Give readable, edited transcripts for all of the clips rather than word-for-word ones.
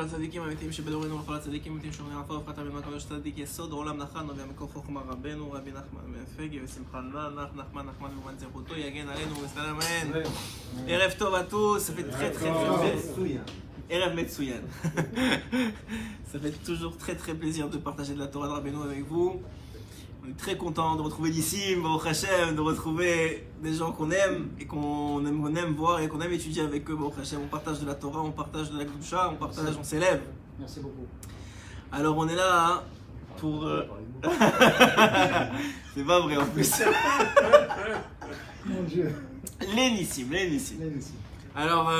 הצדיקים האמיתיים שבדורנו ולכל הצדיקים האמיתיים שאומרים עפר ופחת רבנו הקדוש צדיק יסוד עולם נחן נובע מקור חוכמה רבנו רבי נחמן בן פגי ושמחה נחמן במובן זכותו יגן עלינו וסלם אמן. ערב טוב à tous, ça fait très très plaisir. ערב מצוין. Ça fait toujours très très plaisir de partager de la Torah de Rabbeinu avec vous. On est très content de retrouver d'ici, Baruch Hashem, de retrouver des gens qu'on aime et qu'on aime voir et qu'on aime étudier avec eux, Baruch Hashem. On partage de la Torah, on partage de la Kedusha, on partage, on s'élève. Merci beaucoup. Alors on est là pour... C'est pas vrai en plus. Mon Dieu. L'énissime. Alors,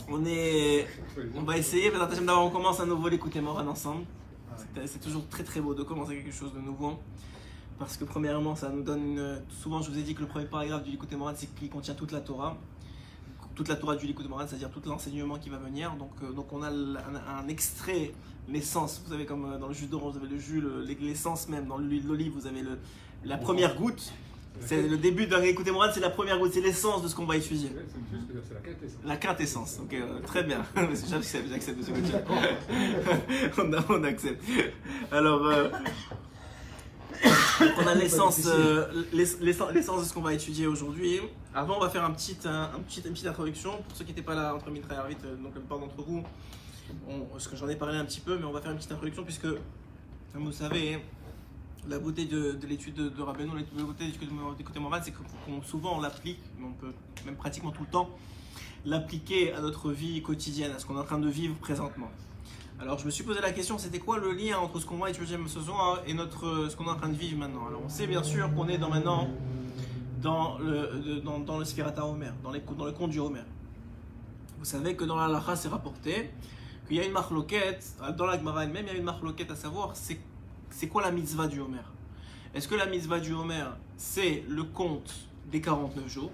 on va essayer, d'abord on commence à nouveau l'écouter Moran ensemble. C'est toujours très très beau de commencer quelque chose de nouveau. Parce que premièrement, ça nous donne souvent, je vous ai dit que le premier paragraphe du Likutei Moharan, c'est qu'il contient toute la Torah. Toute la Torah du Likutei Moharan, c'est-à-dire tout l'enseignement qui va venir. Donc on a un extrait, l'essence. Vous savez, comme dans le jus d'orange, vous avez le jus, l'essence même. Dans l'huile d'olive, vous avez la première goutte. C'est le début d'un Likutei Moharan, c'est la première goutte, c'est l'essence de ce qu'on va étudier. C'est la quintessence. La quintessence, ok, très bien. J'accepte de ce que tu dis. On accepte. Alors, on a l'essence de ce qu'on va étudier aujourd'hui. Avant, on va faire une petite introduction. Pour ceux qui n'étaient pas là entre Mitra et Arvit, donc la plupart d'entre vous, parce que j'en ai parlé un petit peu, mais on va faire une petite introduction puisque, comme vous savez, la beauté de l'étude de Rabbeinu, la beauté du Likutei Moharan, c'est que souvent on l'applique, mais on peut même pratiquement tout le temps l'appliquer à notre vie quotidienne, à ce qu'on est en train de vivre présentement. Alors je me suis posé la question, c'était quoi le lien entre ce qu'on va étudier ce soir et ce qu'on est en train de vivre maintenant. Alors on sait bien sûr qu'on est maintenant dans le Sfirat HaOmer, dans le conte du Homer. Vous savez que dans la Halacha c'est rapporté qu'il y a une marloquette, dans la Gemara elle-même il y a une marloquette à savoir c'est quoi la mitzvah du Homer. Est-ce que la mitzvah du Homer c'est le compte des 49 jours,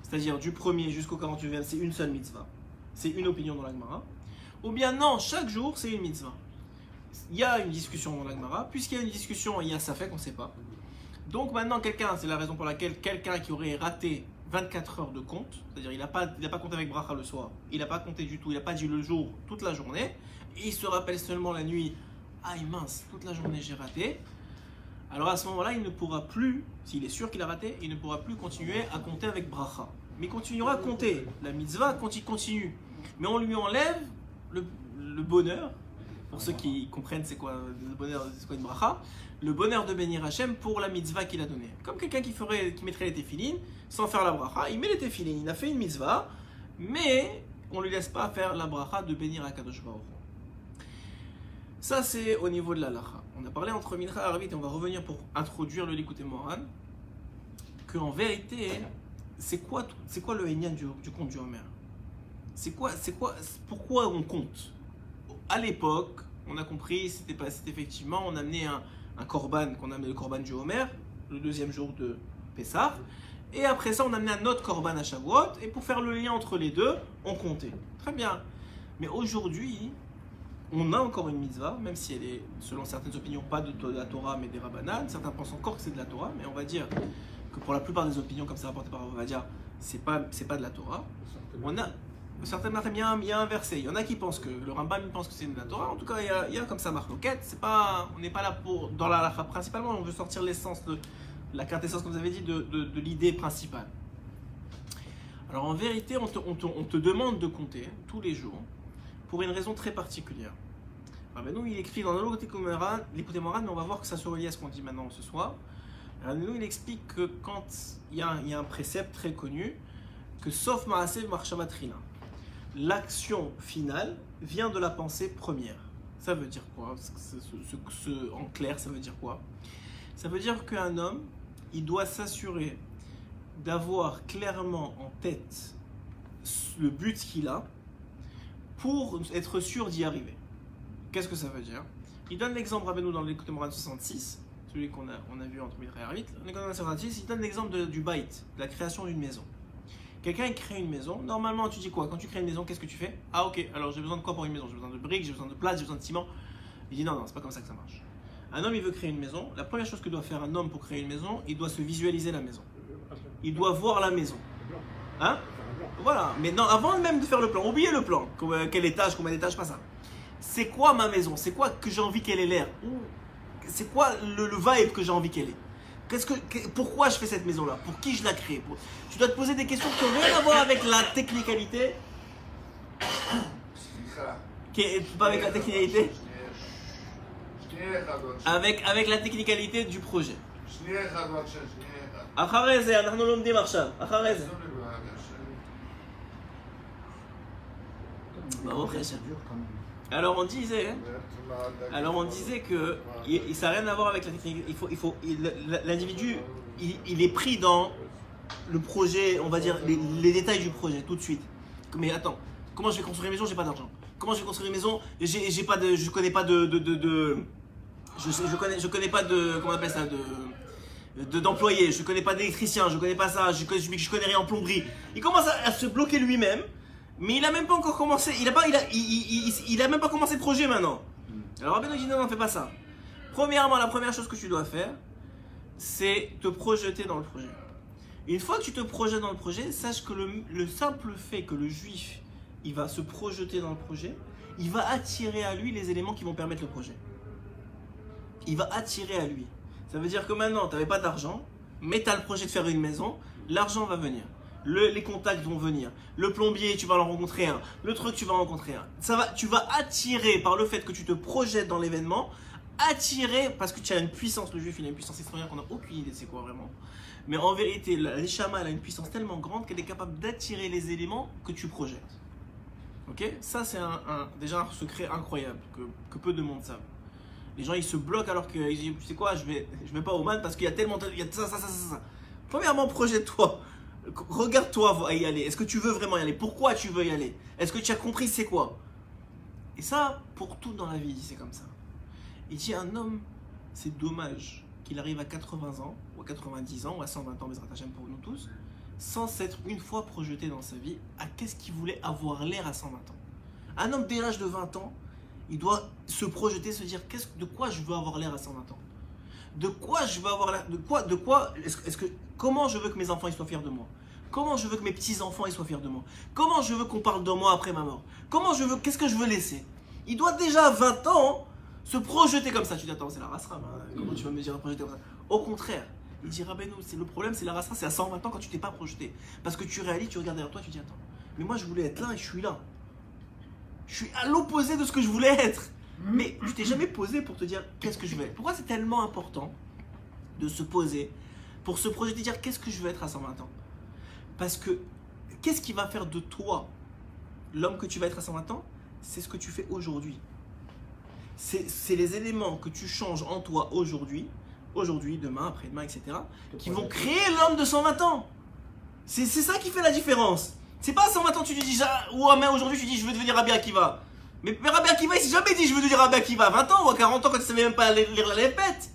c'est-à-dire du 1er jusqu'au 48e, c'est une seule mitzvah, c'est une opinion dans la Gemara, ou bien non, chaque jour c'est une mitzvah. Il y a une discussion dans la Gemara, puisqu'il y a une discussion, il y a ça fait qu'on ne sait pas. Donc maintenant c'est la raison pour laquelle quelqu'un qui aurait raté 24 heures de compte, c'est-à-dire il n'a pas compté avec bracha le soir, il n'a pas compté du tout, il n'a pas dit le jour toute la journée, et il se rappelle seulement la nuit, ah mince, toute la journée j'ai raté. Alors à ce moment-là, il ne pourra plus, s'il est sûr qu'il a raté, il ne pourra plus continuer à compter avec bracha. Mais il continuera à compter. La mitzvah continue. Mais on lui enlève le bonheur, pour ceux qui comprennent c'est quoi le bonheur, c'est quoi une bracha, le bonheur de bénir Hachem pour la mitzvah qu'il a donnée. Comme quelqu'un qui mettrait les téfilines sans faire la bracha, il met les téfilines, il a fait une mitzvah, mais on ne lui laisse pas faire la bracha de bénir Akadosh Baruch Hu. Ça, c'est au niveau de la halakha. On a parlé entre Mincha et Arvit et on va revenir pour introduire le Likutei Moharan. Qu'en vérité, c'est quoi le Inyan du compte du Homer? Pourquoi on compte? À l'époque, on a compris, c'était effectivement, on amenait un korban, qu'on amenait le korban du Homer, le deuxième jour de Pessah. Et après ça, on amenait un autre korban à Shavuot. Et pour faire le lien entre les deux, on comptait. Très bien. Mais aujourd'hui, on a encore une mitzvah, même si elle est, selon certaines opinions, pas de la Torah, mais des Rabbanan. Certains pensent encore que c'est de la Torah, mais on va dire que pour la plupart des opinions, comme c'est rapporté par Ovadia, c'est pas de la Torah. On a certaines il y a un verset. Il y en a qui pensent que le Rambam pense que c'est de la Torah. En tout cas, il y a comme ça marloquette. On n'est pas là pour dans la halakha principalement. On veut sortir l'essence de la quintessence, comme vous avez dit, de l'idée principale. Alors en vérité, on te demande de compter tous les jours, pour une raison très particulière. Rabbeinu, il écrit dans le Likutei Moharan, mais on va voir que ça se relie à ce qu'on dit maintenant ce soir. Rabbeinu, il explique que quand il y a un précepte très connu, que sauf Maaseh Marshava Trila, l'action finale vient de la pensée première. Ça veut dire quoi? En clair, ça veut dire quoi? Ça veut dire qu'un homme, il doit s'assurer d'avoir clairement en tête le but qu'il a, pour être sûr d'y arriver. Qu'est-ce que ça veut dire? Il donne l'exemple, Rabbeinu, dans le Likutei Moharan 66, celui qu'on a vu entre Mitra et Arvit, il donne l'exemple du bait, de la création d'une maison. Quelqu'un il crée une maison, normalement tu dis quoi? Quand tu crées une maison, qu'est-ce que tu fais? Ah ok, alors j'ai besoin de quoi pour une maison? J'ai besoin de briques, j'ai besoin de plâtre, j'ai besoin de ciment. Il dit non, c'est pas comme ça que ça marche. Un homme il veut créer une maison, la première chose que doit faire un homme pour créer une maison, il doit se visualiser la maison. Il doit voir la maison. Hein? Voilà, mais non, avant même de faire le plan, oubliez le plan. Quel étage, combien d'étages, pas ça. C'est quoi ma maison? C'est quoi que j'ai envie qu'elle ait l'air? C'est quoi le vibe que j'ai envie qu'elle ait? Pourquoi je fais cette maison-là? Pour qui je la crée? Tu dois te poser des questions qui n'ont rien à voir avec la technicalité. Pas avec la technicalité? Avec la technicalité du projet. אחרי זה, אנחנו לומדים עכשיו. אחרי זה. ברוך השם. Alors on disait que ça n'a rien à voir avec la technique. L'individu, il est pris dans le projet, on va dire les détails du projet tout de suite. Mais attends, comment je vais construire une maison? J'ai pas d'argent. Comment je vais construire une maison? Je connais pas je connais pas de comment on appelle ça d'employés. Je connais pas d'électricien. Je connais pas ça. Je connais rien en plomberie. Il commence à se bloquer lui-même. Mais il a même pas encore commencé, il a même pas commencé le projet maintenant. Alors Rabbeinu dit non, fais pas ça. Premièrement, la première chose que tu dois faire, c'est te projeter dans le projet. Une fois que tu te projettes dans le projet, sache que le simple fait que le juif, il va se projeter dans le projet, il va attirer à lui les éléments qui vont permettre le projet. Il va attirer à lui. Ça veut dire que maintenant, tu n'avais pas d'argent, mais tu as le projet de faire une maison, l'argent va venir. Les contacts vont venir, le plombier tu vas en rencontrer un, le truc tu vas en rencontrer un. Tu vas attirer par le fait que tu te projettes dans l'événement, attirer parce que tu as une puissance, le juif il a une puissance extraordinaire qu'on n'a aucune idée c'est quoi vraiment. Mais en vérité, l'Eshama elle a une puissance tellement grande qu'elle est capable d'attirer les éléments que tu projettes. Ok? Ça c'est déjà un secret incroyable que peu de monde savent. Les gens ils se bloquent alors que ils disent tu sais quoi, je vais pas au man parce qu'il y a tellement, il y a ça. Premièrement projette-toi. Regarde-toi y aller. Est-ce que tu veux vraiment y aller? Pourquoi tu veux y aller? Est-ce que tu as compris c'est quoi? Et ça, pour tout dans la vie, c'est comme ça. Il dit un homme, c'est dommage qu'il arrive à 80 ans, ou à 90 ans, ou à 120 ans, Bezrat Hashem pour nous tous, sans s'être une fois projeté dans sa vie à qu'est-ce qu'il voulait avoir l'air à 120 ans. Un homme dès l'âge de 20 ans, il doit se projeter, se dire de quoi je veux avoir l'air à 120 ans? De quoi je veux avoir l'air? Comment je veux que mes enfants ils soient fiers de moi? Comment je veux que mes petits-enfants ils soient fiers de moi? Comment je veux qu'on parle de moi après ma mort? Qu'est-ce que je veux laisser? Il doit déjà à 20 ans se projeter comme ça. Tu dis attends, c'est la race rame, hein. Comment tu vas me dire projeter comme ça? Au contraire, il dit Rabbeinu, c'est le problème, c'est la race rame, c'est à 120 ans quand tu t'es pas projeté. Parce que tu réalises, tu regardes derrière toi, tu dis attends, mais moi je voulais être là et je suis là. Je suis à l'opposé de ce que je voulais être. Mais tu t'es jamais posé pour te dire qu'est-ce que je veux être. Pourquoi c'est tellement important de se poser pour se projeter, dire qu'est-ce que je veux être à 120 ans? Parce que qu'est-ce qui va faire de toi l'homme que tu vas être à 120 ans? C'est ce que tu fais aujourd'hui. C'est les éléments que tu changes en toi aujourd'hui, demain, après-demain, etc. qui vont créer l'homme de 120 ans. C'est ça qui fait la différence. C'est pas à 120 ans tu te dis, ou aujourd'hui tu dis je veux devenir Rabbi Akiva. Mais Rabbi Akiva il s'est jamais dit je veux devenir Rabbi Akiva. 20 ans ou à 40 ans quand il savait même pas lire la lèvette.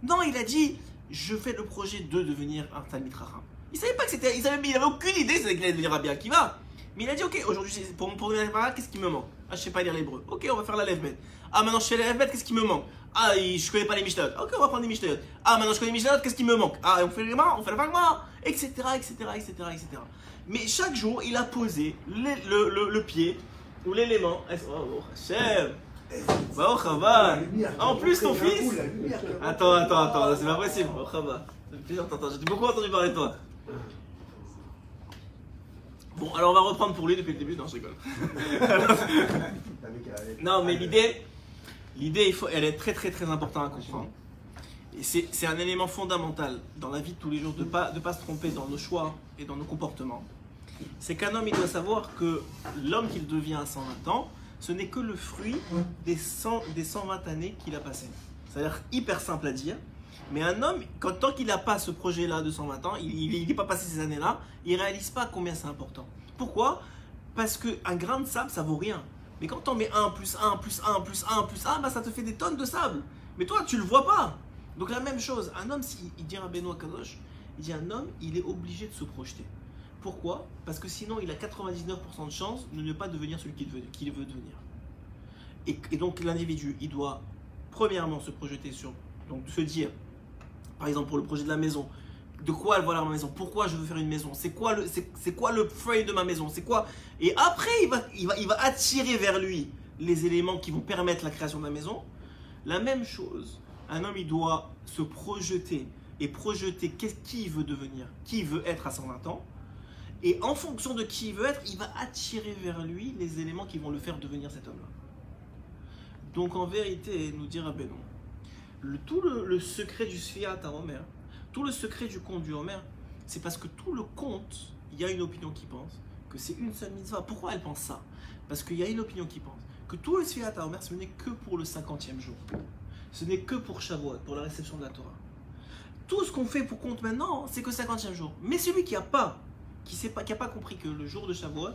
Non, il a dit je fais le projet de devenir un Talmid Chacham. Il savait pas que c'était, il avait aucune idée qu'il allait devenir Rabbi Akiva. Mais il a dit ok, aujourd'hui pour devenir Rabbi, qu'est-ce qui me manque? Ah, je sais pas lire l'hébreu. Ok, on va faire la lèvette. Ah, maintenant je fais la lèvette, qu'est-ce qui me manque? Ah, je connais pas les Mishnayot. Ok, on va prendre les Mishnayot. Ah, maintenant je connais les Mishnayot, qu'est-ce qui me manque? Ah, on fait les mains, on fait la Fagma, etc. Mais chaque jour, il a posé le pied ou l'élément. Oh, Hachem. Bah, oh, Chava. En plus, ton fils. Attends, c'est pas possible. Oh, Chava. Ça fait plaisir de t'entendre. J'ai beaucoup entendu parler de toi. Bon, alors on va reprendre pour lui depuis le début. Non, je rigole. Non, mais l'idée, elle est très importante à comprendre. Et c'est un élément fondamental dans la vie de tous les jours de pas se tromper dans nos choix et dans nos comportements. C'est qu'un homme, il doit savoir que l'homme qu'il devient à 120 ans, ce n'est que le fruit des 120 années qu'il a passées. C'est-à-dire hyper simple à dire. Mais un homme, tant qu'il n'a pas ce projet-là de 120 ans, il n'est pas passé ces années-là, il ne réalise pas combien c'est important. Pourquoi? Parce qu'un grain de sable, ça vaut rien. Mais quand on met 1 plus 1 plus 1 plus 1 plus 1, bah ça te fait des tonnes de sable. Mais toi, tu ne le vois pas. Donc la même chose, un homme, il dit à Benoît Kadosh, il dit un homme, il est obligé de se projeter. Pourquoi? Parce que sinon, il a 99% de chance de ne pas devenir celui qu'il veut devenir. Et donc l'individu, il doit premièrement se projeter sur, donc se dire, par exemple pour le projet de la maison, de quoi elle va avoir ma maison, pourquoi je veux faire une maison, c'est quoi le frame de ma maison, c'est quoi. Et après, il va attirer vers lui les éléments qui vont permettre la création de la maison. La même chose, un homme, il doit se projeter et projeter qui il veut devenir, qui il veut être à 120 ans. Et en fonction de qui il veut être, il va attirer vers lui les éléments qui vont le faire devenir cet homme-là. Donc en vérité, nous dire Rabbeinu, tout le secret du Sfiat à Omer, tout le secret du conte du Omer, c'est parce que tout le conte, il y a une opinion qui pense que c'est une seule mitzvah. Pourquoi elle pense ça? Parce qu'il y a une opinion qui pense que tout le Sfiat à Omer, ce n'est que pour le 50e jour. Ce n'est que pour Shavuot, pour la réception de la Torah. Tout ce qu'on fait pour compte maintenant, c'est que 50e jour. Mais celui qui n'a pas, qui n'a pas compris que le jour de Shavuot,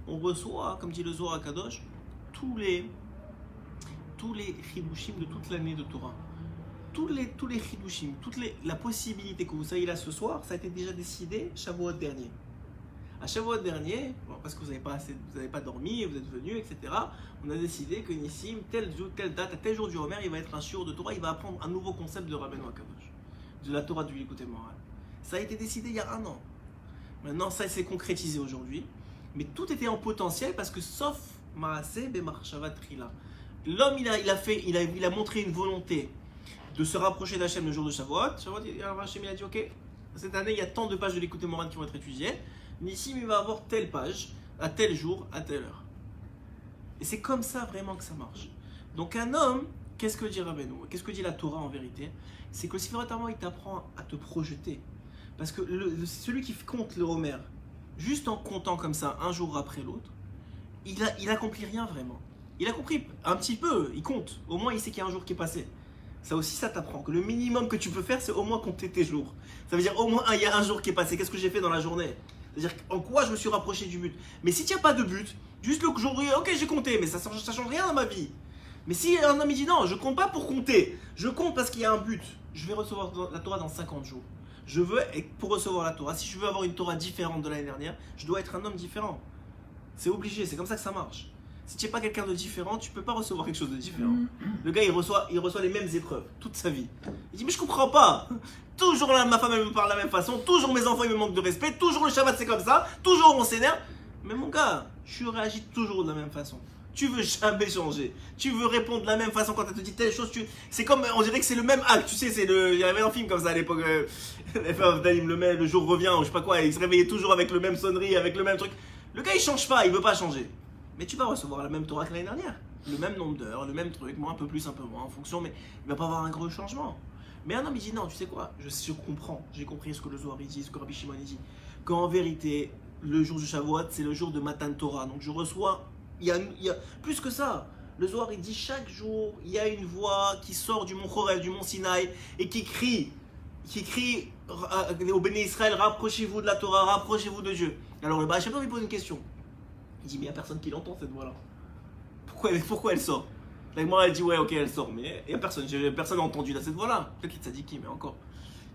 on reçoit, comme dit le Zohar HaKadosh, tous les chidushim de toute l'année de Torah. Tous les chidushim, la possibilité que vous soyez là ce soir, ça a été déjà décidé Shavuot dernier. À Shavuot dernier, bon, parce que vous n'avez pas dormi, vous êtes venus, etc. On a décidé que Nissim, telle date, à tel jour du Homer, il va être un shiur de Torah, il va apprendre un nouveau concept de Rabbeinu HaKadosh, de la Torah du Likutei Moharan. Ça a été décidé il y a 1 an. Maintenant, ça s'est concrétisé aujourd'hui, mais tout était en potentiel parce que sauf Maaseh Bemarshava Trila. L'homme, il a montré une volonté de se rapprocher d'Hachem le jour de Shavuot. Hachem, il a dit ok, cette année, il y a tant de pages de Likutei Moharan qui vont être étudiées. Nissim, il va avoir telle page, à tel jour, à telle heure. Et c'est comme ça vraiment que ça marche. Donc un homme, qu'est-ce que dit Rabbeinu? Qu'est-ce que dit la Torah en vérité? C'est que si vraiment il t'apprend à te projeter. Parce que celui qui compte le Homer, juste en comptant comme ça, un jour après l'autre, il accomplit rien vraiment. Il a compris un petit peu, il compte. Au moins il sait qu'il y a un jour qui est passé. Ça aussi, ça t'apprend que le minimum que tu peux faire, c'est au moins compter tes jours. Ça veut dire au moins il y a un jour qui est passé. Qu'est-ce que j'ai fait dans la journée? C'est-à-dire en quoi je me suis rapproché du but. Mais si tu n'as pas de but, juste le jour, ok j'ai compté, mais ça change rien dans ma vie. Mais si un homme il dit non, je compte pas pour compter, je compte parce qu'il y a un but. Je vais recevoir la Torah dans 50 jours. Je veux, et pour recevoir la Torah, si je veux avoir une Torah différente de l'année dernière, je dois être un homme différent. C'est obligé, c'est comme ça que ça marche. Si tu n'es pas quelqu'un de différent, tu ne peux pas recevoir quelque chose de différent. Le gars, il reçoit les mêmes épreuves toute sa vie. Il dit, mais je comprends pas. Toujours ma femme, elle me parle de la même façon. Toujours mes enfants, ils me manquent de respect. Toujours le Shabbat, c'est comme ça. Toujours on s'énerve. Mais mon gars, tu réagis toujours de la même façon. Tu veux jamais changer. Tu veux répondre de la même façon quand elle te dit telle chose. C'est comme, on dirait que c'est le même acte. Tu sais, il y avait un film comme ça à l'époque. Le jour revient, ou je sais pas quoi. Il se réveillait toujours avec le même sonnerie, avec le même truc. Le gars, il change pas, il veut pas changer. Mais tu vas recevoir la même Torah que l'année dernière. Le même nombre d'heures, le même truc, moi un peu plus, un peu moins, en fonction, mais il va pas avoir un gros changement. Mais un homme, il dit non, tu sais quoi, je comprends, j'ai compris ce que le Zohar dit, ce que Rabbi Shimon dit, qu'en vérité, le jour du Shavuot, c'est le jour de Matan Torah. Donc je reçois, il y a plus que ça. Le Zohar, il dit chaque jour, il y a une voix qui sort du mont Horeb, du mont Sinaï, et qui crie au Béné Israël, rapprochez-vous de la Torah, rapprochez-vous de Dieu. Alors le Baal Shem Tov, il pose une question. Il dit, mais il n'y a personne qui l'entend cette voix-là. Pourquoi elle sort? La Gemara, elle dit, ouais, ok, elle sort, mais il n'y a personne. Personne n'a entendu cette voix-là. Peut-être les tzadikim, mais encore.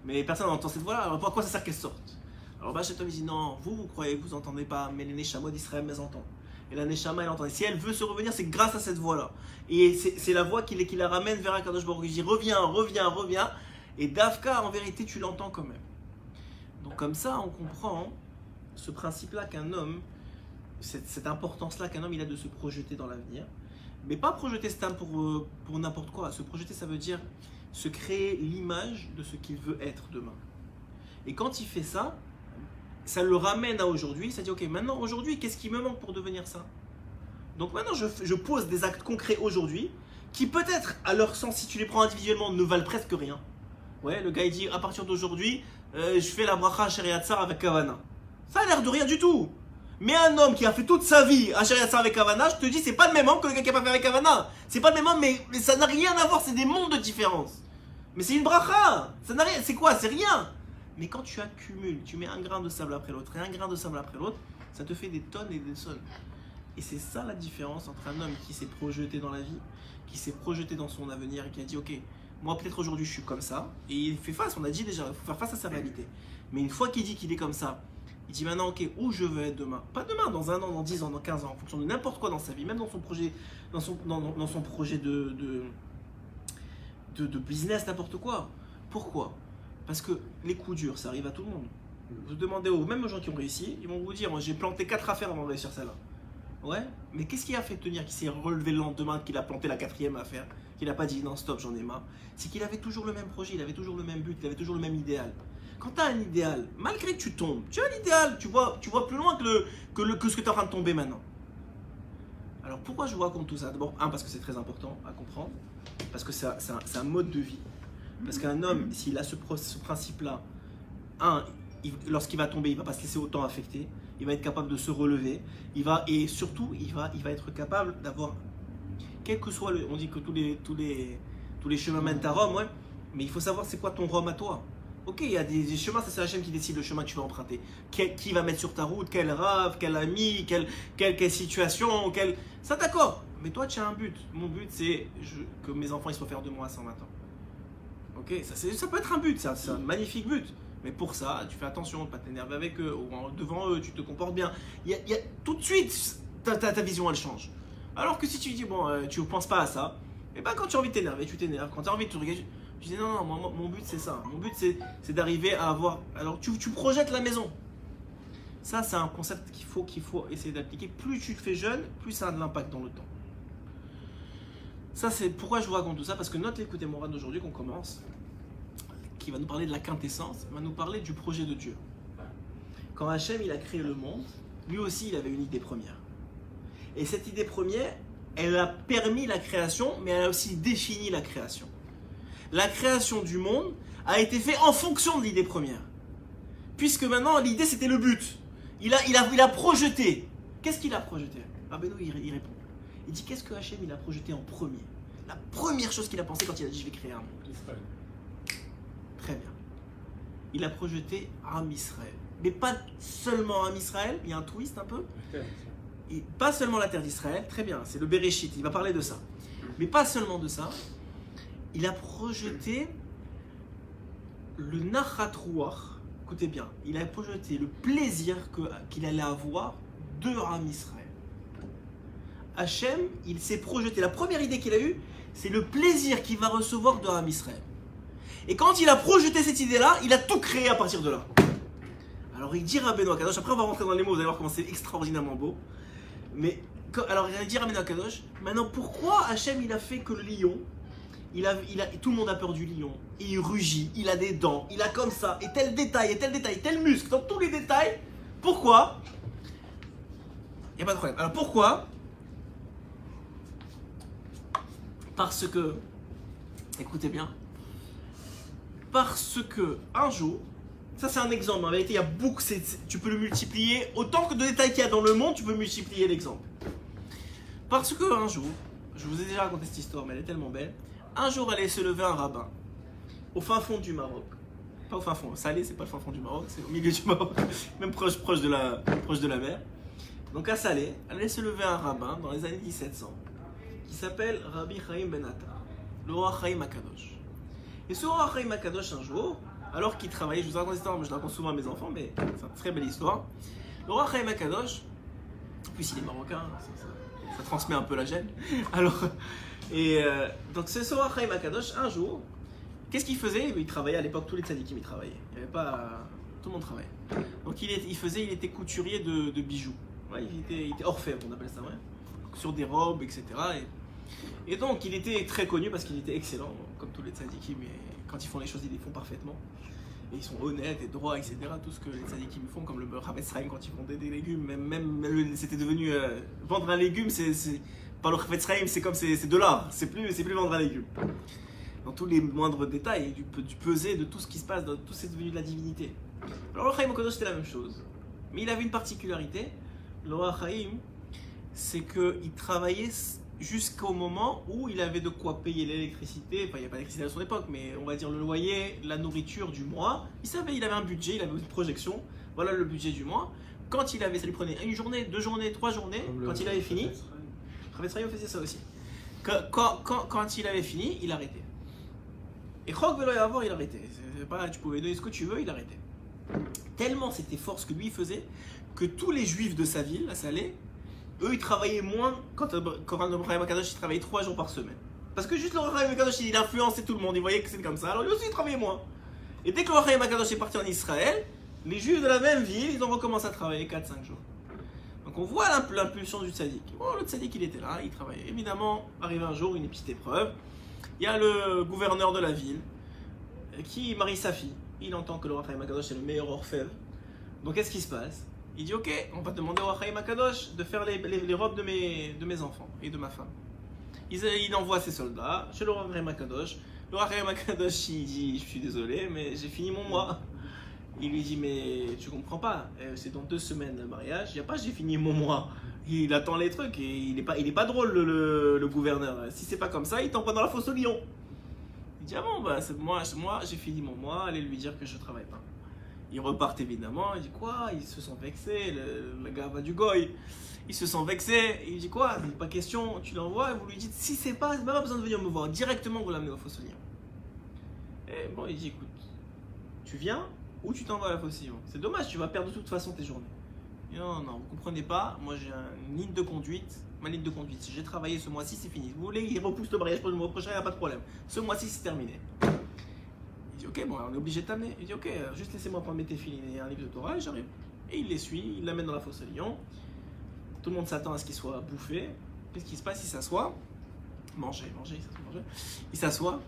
Mais personne n'a entendu cette voix-là. Alors pourquoi ça sert qu'elle sorte? Alors Baal Shem Tov, il dit, non, vous croyez que vous n'entendez pas, mais les Neshamot d'Israël, elles entendent. Et la Neshama, elle entend. Et si elle veut se revenir, c'est grâce à cette voix-là. Et c'est la voix qui la ramène vers Akadosh Baruch Hu. Il dit, reviens. Et Dafka, en vérité, tu l'entends quand même. Donc comme ça, on comprend ce principe-là qu'un homme, cette importance-là qu'un homme il a de se projeter dans l'avenir, mais pas projeter ce terme pour n'importe quoi. Se projeter, ça veut dire se créer l'image de ce qu'il veut être demain. Et quand il fait ça, ça le ramène à aujourd'hui. Ça dit ok, maintenant aujourd'hui, qu'est-ce qui me manque pour devenir ça? Donc maintenant, je pose des actes concrets aujourd'hui qui peut-être, à leur sens, si tu les prends individuellement, ne valent presque rien. Ouais, le gars il dit à partir d'aujourd'hui, je fais la bracha Sheriat Sar avec Kavana. Ça a l'air de rien du tout. Mais un homme qui a fait toute sa vie à Sheriat Sar avec Kavana, je te dis, c'est pas le même homme que le gars qui a pas fait avec Kavana. C'est pas le même homme, mais ça n'a rien à voir, c'est des mondes de différence. Mais c'est une bracha. Ça n'a rien, c'est quoi? C'est rien. Mais quand tu accumules, tu mets un grain de sable après l'autre et un grain de sable après l'autre, ça te fait des tonnes et des tonnes. Et c'est ça la différence entre un homme qui s'est projeté dans la vie, qui s'est projeté dans son avenir et qui a dit ok, moi peut-être aujourd'hui je suis comme ça, et il fait face, on a dit déjà, il faut faire face à sa réalité. Mais une fois qu'il dit qu'il est comme ça, il dit maintenant ok, où je veux être demain? Pas demain, dans 1 an, dans 10 ans, dans 15 ans, en fonction de n'importe quoi dans sa vie, même dans son projet, dans son projet de business, n'importe quoi. Pourquoi? Parce que les coups durs, ça arrive à tout le monde. Vous demandez même aux gens qui ont réussi, ils vont vous dire j'ai planté 4 affaires avant de réussir celle-là. Ouais, mais qu'est-ce qui a fait tenir, qui s'est relevé le lendemain, qu'il a planté la 4e affaire, qu'il n'a pas dit non stop, j'en ai marre? C'est qu'il avait toujours le même projet, il avait toujours le même but, il avait toujours le même idéal. Quand tu as un idéal, malgré que tu tombes, tu as l'idéal, tu vois plus loin que ce que tu es en train de tomber maintenant. Alors pourquoi je vous raconte tout ça? D'abord, parce que c'est très important à comprendre, parce que c'est un mode de vie. Parce qu'un homme, s'il a ce principe-là, lorsqu'il va tomber, il ne va pas se laisser autant affecter, il va être capable de se relever, et surtout, il va être capable d'avoir, quel que soit on dit que tous les chemins mènent à Rome, ouais, mais il faut savoir c'est quoi ton Rome à toi. Ok, il y a des chemins, c'est Hachem qui décide le chemin que tu vas emprunter. Qui va mettre sur ta route, quel rave, quel ami, quelle situation, ça d'accord, mais toi tu as un but. Mon but c'est que mes enfants ils soient fiers de moi à 120 ans. Ok, ça peut être un but, c'est un magnifique but. Mais pour ça, tu fais attention de ne pas t'énerver avec eux, ou devant eux, tu te comportes bien. Tout de suite, ta vision elle change. Alors que si tu dis, tu ne penses pas à ça, et ben quand tu as envie de t'énerver, tu t'énerves. Quand tu as envie de te regarder, tu dis non, mon but c'est ça. Mon but c'est d'arriver à avoir. Alors tu projettes la maison. Ça, c'est un concept qu'il faut essayer d'appliquer. Plus tu te fais jeune, plus ça a de l'impact dans le temps. Ça, c'est pourquoi je vous raconte tout ça, parce que notre écoute morale d'aujourd'hui qu'on commence, qui va nous parler de la quintessence, va nous parler du projet de Dieu. Quand Hachem il a créé le monde, lui aussi il avait une idée première. Et cette idée première, elle a permis la création, mais elle a aussi défini la création. La création du monde a été faite en fonction de l'idée première. Puisque maintenant l'idée c'était le but. Il a projeté. Qu'est-ce qu'il a projeté? Rabbeinu il répond. Il dit qu'est-ce que Hachem il a projeté en premier? La première chose qu'il a pensé quand il a dit je vais créer un monde. Israël. Très bien. Il a projeté Am Israël. Mais pas seulement Am Israël, il y a un twist un peu. Et pas seulement la terre d'Israël, très bien, c'est le Bereshit, il va parler de ça. Mais pas seulement de ça, il a projeté le Nachat Ruach. Écoutez bien, il a projeté le plaisir qu'il allait avoir de Am Israël. Hachem, il s'est projeté, la première idée qu'il a eue, c'est le plaisir qu'il va recevoir de Am Israël. Et quand il a projeté cette idée-là, il a tout créé à partir de là. Alors il dit Rabbeinu Akadosh, après on va rentrer dans les mots, vous allez voir comment c'est extraordinairement beau. Mais, alors il a dit Rabbeinu Akadosh, maintenant pourquoi Hachem il a fait que le lion, tout le monde a peur du lion, et il rugit, il a des dents, il a comme ça, et tel détail, tel muscle, dans tous les détails, pourquoi? Il n'y a pas de problème. Alors pourquoi? Parce que, écoutez bien, parce que un jour, ça c'est un exemple, en vérité il y a beaucoup, tu peux le multiplier, autant que de détails qu'il y a dans le monde, tu peux multiplier l'exemple. Parce que un jour, je vous ai déjà raconté cette histoire, mais elle est tellement belle, un jour allait se lever un rabbin, au fin fond du Maroc, pas au fin fond, Salé c'est pas le fin fond du Maroc, c'est au milieu du Maroc, même proche de la mer. Donc à Salé, allait se lever un rabbin dans les années 1700, qui s'appelle Rabbi Chaim Ben Attar, le roi Chaim Akadosh. Et ce roi Chaim Akadosh un jour, alors qu'il travaillait, je vous raconte l'histoire, mais je la raconte souvent à mes enfants, mais c'est une très belle histoire. Le roi Chaim Akadosh, en plus il est marocain, ça transmet un peu la gêne. Alors, donc ce roi Chaim Akadosh, un jour, qu'est-ce qu'il faisait? Il travaillait à l'époque, tous les tzadikim ils travaillaient. Il n'y avait pas, tout le monde travaillait. Donc il était couturier de bijoux. Ouais, il était orfèvre, on appelle ça, ouais. Sur des robes, etc. Et donc, il était très connu parce qu'il était excellent, comme tous les tzadikim, mais quand ils font les choses, ils les font parfaitement. Et ils sont honnêtes et droits, etc. Tout ce que les tzadikim font, comme le Chavetz Chaim quand ils vendaient des légumes, c'était devenu vendre un légume, c'est pas le Chavetz Chaim, c'est comme c'est de l'art, c'est plus vendre un légume. Dans tous les moindres détails, du peser, de tout ce qui se passe, tout c'est devenu de la divinité. Alors le Chaim Akadosh c'était la même chose, mais il avait une particularité. Le roi Chaim, c'est qu'il travaillait jusqu'au moment où il avait de quoi payer l'électricité, enfin il n'y a pas d'électricité à son époque, mais on va dire le loyer, la nourriture du mois. Il savait, il avait un budget, il avait une projection, voilà le budget du mois. Quand il avait, ça lui prenait une journée, 2 journées, 3 journées, quand il avait fini, Chavetz Chaim faisait ça aussi. Quand il avait fini, il arrêtait. Et Chok Velo Yavor, il arrêtait. Tu pouvais donner ce que tu veux, il arrêtait. Tellement c'était fort ce que lui faisait, que tous les juifs de sa ville, à Salé, eux ils travaillaient moins. Quand le Chaim Akadosh il travaillait 3 jours par semaine. Parce que juste le Chaim Akadosh il influençait tout le monde, il voyait que c'était comme ça, alors lui aussi il travaillait moins. Et dès que le Roi Chaim Akadosh est parti en Israël, les Juifs de la même ville, ils ont recommencé à travailler 4-5 jours. Donc on voit l'impulsion du tzaddik. Bon, le tzaddik, il était là, il travaillait. Évidemment, arrivé un jour, une petite épreuve, il y a le gouverneur de la ville qui marie sa fille. Il entend que le Roi Chaim Akadosh est le meilleur orfèvre. Donc qu'est-ce qui se passe? Il dit, ok, on va demander au Roi Chaim Akadosh de faire les robes de mes enfants et de ma femme. Il envoie ses soldats chez le Roi Chaim Akadosh. Le Roi Chaim Akadosh, il dit, je suis désolé, mais j'ai fini mon mois. Il lui dit, mais tu comprends pas, c'est dans 2 semaines le mariage, il n'y a pas j'ai fini mon mois. Il attend les trucs et il est pas drôle le gouverneur. Si c'est pas comme ça, il t'envoie dans la fosse au lion. Il dit, ah bon, bah, moi j'ai fini mon mois, allez lui dire que je travaille pas. Ils repartent évidemment, il dit quoi? Ils se sont vexés, le gars va du goy. Il se sent vexé, il dit quoi? C'est pas question, tu l'envoies et vous lui dites, si c'est pas, même pas besoin de venir me voir, directement vous l'amenez au fosse au lion. Et bon, il dit, écoute, tu viens ou tu t'envoies à la fosse au lion. C'est dommage, tu vas perdre de toute façon tes journées. Et non, vous comprenez pas, moi j'ai une ligne de conduite, ma ligne de conduite, si j'ai travaillé ce mois-ci, c'est fini. Vous voulez, il repousse le mariage pour le mois prochain, il n'y a pas de problème. Ce mois-ci, c'est terminé. Il dit, ok, bon, on est obligé de t'amener. Il dit, ok, juste laissez-moi prendre mes téfilines et un livre de Torah et j'arrive. Et il les suit, il l'amène dans la fosse au lion. Tout le monde s'attend à ce qu'il soit bouffé. Qu'est-ce qui se passe? Il s'assoit. Manger. Il s'assoit.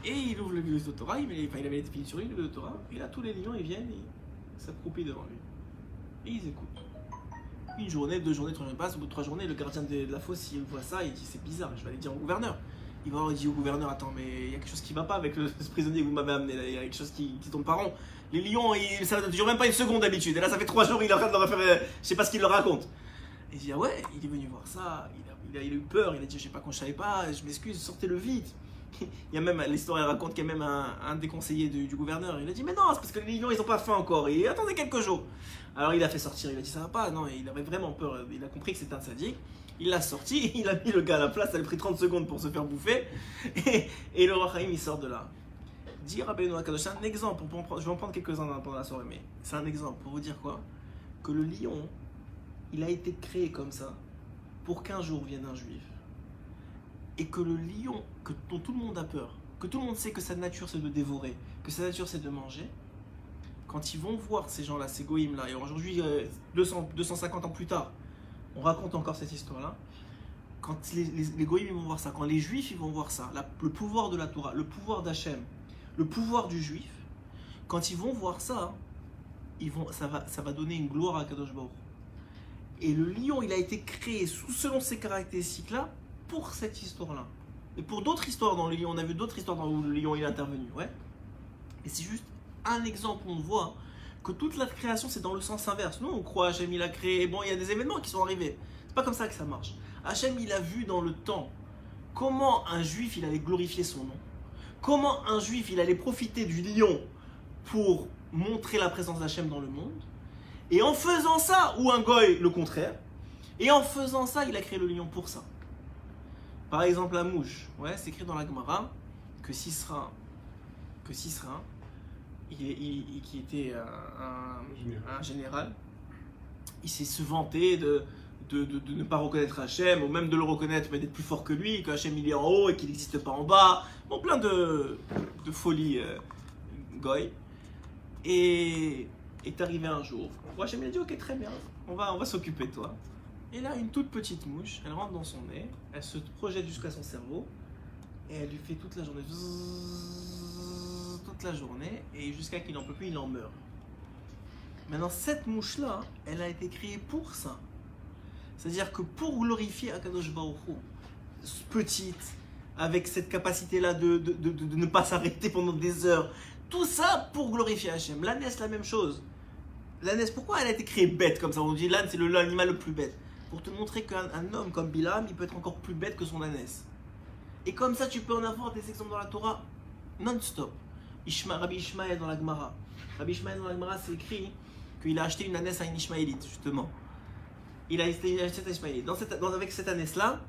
Et il ouvre le livre de Torah. Il avait les téfilines sur lui, le livre de Torah. Et là, tous les lions, ils viennent et s'accroupissent devant lui. Et ils écoutent. 1 journée, 2 journées, 3 journées passent. Au bout de 3 journées, le gardien de la fosse, il voit ça. Il dit, c'est bizarre, je vais aller dire au gouverneur. Il dit au gouverneur, attends, mais il y a quelque chose qui ne va pas avec ce prisonnier que vous m'avez amené. Il y a quelque chose qui tourne pas rond. Les lions, ça ne dure même pas 1 seconde d'habitude. Et là, ça fait 3 jours, il est en train de leur faire. Je sais pas ce qu'il leur raconte. Il dit, ah ouais, il est venu voir ça. Il a eu peur. Il a dit, je sais pas quand je savais pas. Je m'excuse, sortez-le vite. Il y a même, l'histoire elle raconte qu'il y a même un des conseillers du gouverneur. Il a dit, mais non, c'est parce que les lions, ils n'ont pas faim encore. Et attendez quelques jours. Alors il a fait sortir. Il a dit, ça va pas. Non, il avait vraiment peur. Il a compris que c'était un sadique. Il l'a sorti, il a mis le gars à la place, ça lui a pris 30 secondes pour se faire bouffer. Et le Roi Chaim, il sort de là. Dit Rabbeinu Akadosh, c'est un exemple, je vais en prendre quelques-uns pendant la soirée, mais c'est un exemple pour vous dire quoi? Que le lion, il a été créé comme ça pour qu'un jour vienne un juif. Et que le lion, dont tout le monde a peur, que tout le monde sait que sa nature c'est de dévorer, que sa nature c'est de manger, quand ils vont voir ces gens-là, ces goïms-là, et aujourd'hui, 250 ans plus tard, on raconte encore cette histoire-là. Quand les goïms vont voir ça, quand les juifs ils vont voir ça, le pouvoir de la Torah, le pouvoir d'Hachem, le pouvoir du juif, quand ils vont voir ça, ça va donner une gloire à Kadosh Baruch. Et le lion, il a été créé selon ces caractéristiques-là pour cette histoire-là. Et pour d'autres histoires dans le lion, on a vu d'autres histoires où le lion il est intervenu, ouais. Et c'est juste un exemple où on voit que toute la création c'est dans le sens inverse. Nous on croit Hachem il a créé, bon il y a des événements qui sont arrivés. C'est pas comme ça que ça marche. Hachem il a vu dans le temps comment un juif il allait glorifier son nom. Comment un juif il allait profiter du lion pour montrer la présence d'Hachem dans le monde. Et en faisant ça, ou un goy le contraire, et en faisant ça il a créé le lion pour ça. Par exemple la mouche, ouais, c'est écrit dans la Gemara que Sisra, qui était un général, il s'est se vanté de ne pas reconnaître Hachem, ou même de le reconnaître mais d'être plus fort que lui, que Hachem il est en haut et qu'il n'existe pas en bas, bon plein de folie goy. Et est arrivé un jour, Hachem il a dit ok très bien, on va s'occuper de toi. Et là une toute petite mouche, elle rentre dans son nez, elle se projette jusqu'à son cerveau, et elle lui fait toute la journée, et jusqu'à qu'il n'en peut plus, il en meurt. Maintenant, cette mouche-là, elle a été créée pour ça. C'est-à-dire que pour glorifier Akadosh Baruch Hu, petite, avec cette capacité-là de ne pas s'arrêter pendant des heures, tout ça pour glorifier Hachem. L'âne, c'est la même chose. L'âne, pourquoi elle a été créée bête comme ça? On dit l'âne, c'est l'animal le plus bête. Pour te montrer qu'un homme comme Bilam, il peut être encore plus bête que son ânesse. Et comme ça, tu peux en avoir des exemples dans la Torah non-stop. Rabbi Ishmael dans la Gemara. Rabbi Ishmael dans la Gemara, c'est écrit qu'il a acheté une ânesse à une Ishmaélite, justement. Il a acheté cette Ishmaélite. Avec cette ânesse-là,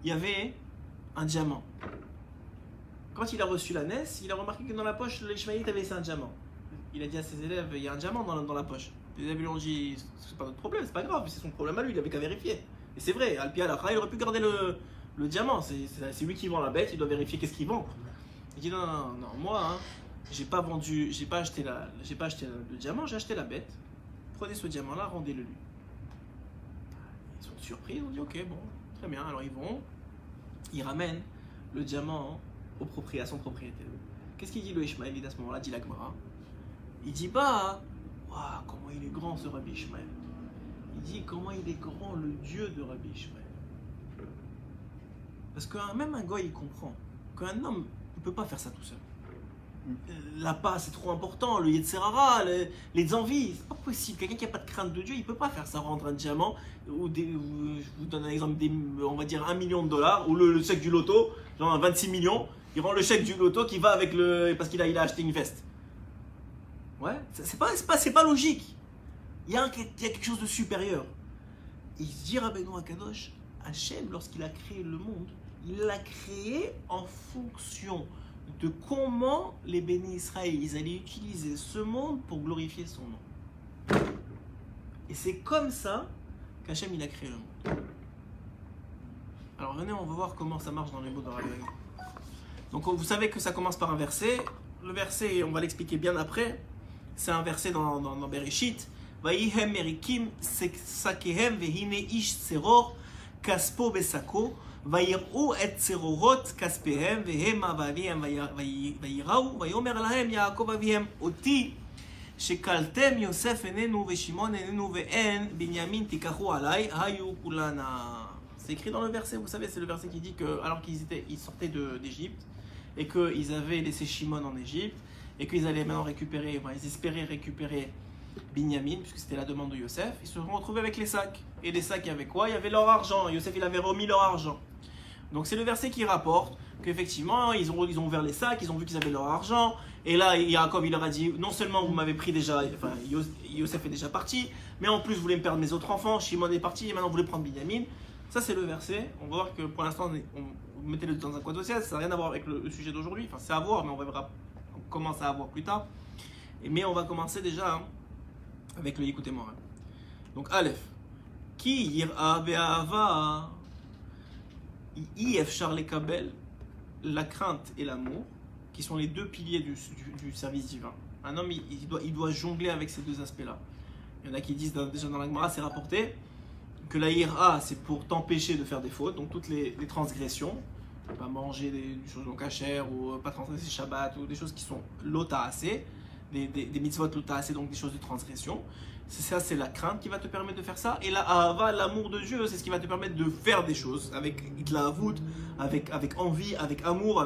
il y avait un diamant. Quand il a reçu l'ânesse, il a remarqué que dans la poche, l'Ishmaélite avait laissé un diamant. Il a dit à ses élèves, il y a un diamant dans la poche. Les élèves lui ont dit, c'est pas notre problème, c'est pas grave, c'est son problème à lui, il avait qu'à vérifier. Et c'est vrai, Alpi Alakha, il aurait pu garder le diamant, c'est lui qui vend la bête, il doit vérifier qu'est-ce qu'il vend. Il dit non, moi, j'ai pas acheté le diamant, j'ai acheté la bête. Prenez ce diamant-là, rendez-le lui. Ils sont surpris, ils ont dit ok, bon, très bien. Alors ils ramènent le diamant à son propriétaire. Qu'est-ce qu'il dit le Ishmaël à ce moment-là, dit la Gemara? Il dit bah, waouh, comment il est grand ce Rabbi Ishmaël. Il dit comment il est grand le Dieu de Rabbi Ishmaël. Parce que même un goy il comprend qu'un homme ne peut pas faire ça tout seul. La paix c'est trop important, le Yetzerara, les envies, c'est pas possible. Quelqu'un qui n'a pas de crainte de Dieu, il peut pas faire ça, rendre un diamant, je vous donne un exemple, on va dire $1 million, ou le chèque du loto, genre 26 millions, il rend le chèque du loto qui va avec parce qu'il a acheté une veste. Ouais, c'est pas logique. Il y a quelque chose de supérieur. Il se dit Rabbeinu Akadosh, Hachem, lorsqu'il a créé le monde, il l'a créé en fonction de comment les bénis Israël ils allaient utiliser ce monde pour glorifier son nom. Et c'est comme ça qu'Hachem il a créé le monde. Alors venez, on va voir comment ça marche dans les mots de Rabbeinu. Donc vous savez que ça commence par un verset. Le verset, on va l'expliquer bien après. C'est un verset dans Bereshit. Vayihem merikim sakehem vehine ish tseror kaspo besako. ויראו את צרורות כספיהם והם אביהם ויראו ויאמר להם יעקב אביהם אותי שקלתם יוסף איננו ושמעון איננו ואין בנימין תיקחו עליי היו כולנה. C'est écrit dans le verset, vous savez, c'est le verset qui dit que alors qu'ils sortaient d'Égypte et qu'ils avaient laissé Shimon en Égypte et qu'ils allaient maintenant récupérer, ils espéraient récupérer Binyamin, puisque c'était la demande de Yosef, ils se sont retrouvés avec les sacs. Et les sacs, il y avait quoi? Il y avait leur argent. Yosef, il avait remis leur argent. Donc c'est le verset qui rapporte qu'effectivement, ils ont ouvert les sacs, ils ont vu qu'ils avaient leur argent. Et là, Yaakov, il leur a dit, non seulement vous m'avez pris déjà, enfin, Yosef est déjà parti, mais en plus, vous voulez me perdre mes autres enfants. Shimon est parti, et maintenant, vous voulez prendre Binyamin. Ça, c'est le verset. On va voir que pour l'instant, vous mettez-le dans un coin dossier, ça n'a rien à voir avec le sujet d'aujourd'hui. Enfin, c'est à voir, mais on commence à voir plus tard. Mais on va commencer déjà avec le écoutez-moi. Donc, Aleph. Ki yir'a be'ahava Efchar lekabel, la crainte et l'amour, qui sont les deux piliers du service divin. Un homme, il doit jongler avec ces deux aspects-là. Il y en a qui disent, déjà dans la Gemara, c'est rapporté, que la ira, c'est pour t'empêcher de faire des fautes, donc toutes les transgressions, pas manger des choses non cachères, ou pas transgresser Shabbat, ou des choses qui sont lota'asé, des mitzvot lota'asé, donc des choses de transgression. Ça, c'est la crainte qui va te permettre de faire ça. Et la ahava, l'amour de Dieu, c'est ce qui va te permettre de faire des choses avec itlaavout, avec envie, avec amour,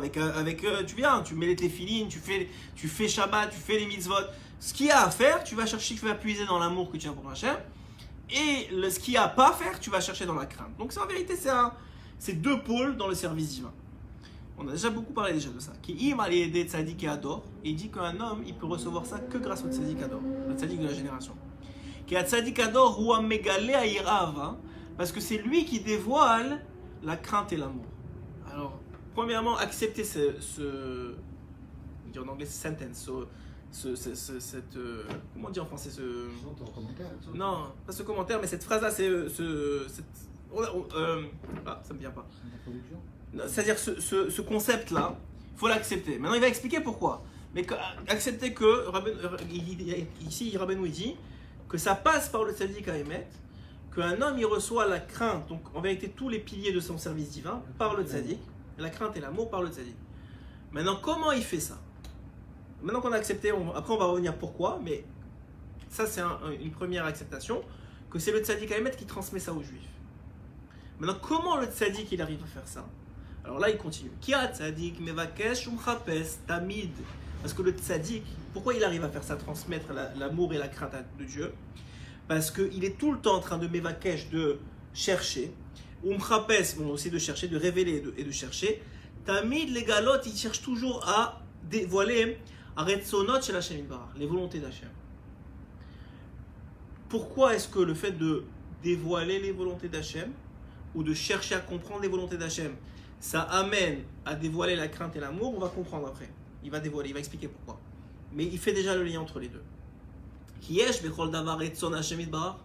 tu viens, tu mets les téphilines, tu fais Shabbat, tu fais les mitzvot. Ce qu'il y a à faire, tu vas chercher, tu vas puiser dans l'amour que tu as pour Hachem. Et ce qu'il n'y a pas à faire, tu vas chercher dans la crainte. Donc en vérité, c'est deux pôles dans le service divin. On a déjà beaucoup parlé déjà de ça. Qui im aliédé tzadik et ador. Et il dit qu'un homme, il peut recevoir ça que grâce au tzadik ador, le tzadik de la génération. Qui a tzadik ador ou a mégalé à irav, parce que c'est lui qui dévoile la crainte et l'amour. Alors, premièrement, accepter on dit en anglais sentence, comment on dit en français non, pas ce commentaire, mais cette phrase-là, ça me vient pas. C'est-à-dire ce concept-là, il faut l'accepter. Maintenant, il va expliquer pourquoi. Mais accepter que, ici, Rabbeinu dit que ça passe par le tzaddik à émettre, qu'un homme, il reçoit la crainte, donc en vérité, tous les piliers de son service divin, par le tzaddik, la crainte et l'amour par le tzaddik. Maintenant, comment il fait ça? Maintenant qu'on a accepté, après on va revenir pourquoi, mais ça c'est une première acceptation, que c'est le tzaddik à émettre qui transmet ça aux juifs. Maintenant, comment le tzaddik il arrive à faire ça? Alors là, il continue. Ki tzaddik mevakesh umchapes tamid. Parce que le tzaddik, pourquoi il arrive à faire ça, transmettre l'amour et la crainte de Dieu? Parce qu'il est tout le temps en train de mevakesh, de chercher. Umchapes, aussi de chercher, de révéler et de chercher. Tamid les galotes, il cherche toujours à dévoiler Aretzonot chez Hachem Yitbarach, les volontés d'Hachem. Pourquoi est-ce que le fait de dévoiler les volontés d'Hachem ou de chercher à comprendre les volontés d'Hachem, ça amène à dévoiler la crainte et l'amour? On va comprendre après. Il va dévoiler, il va expliquer pourquoi. Mais il fait déjà le lien entre les deux. Kiesh bechol davar retzon Hachem Yitbarach,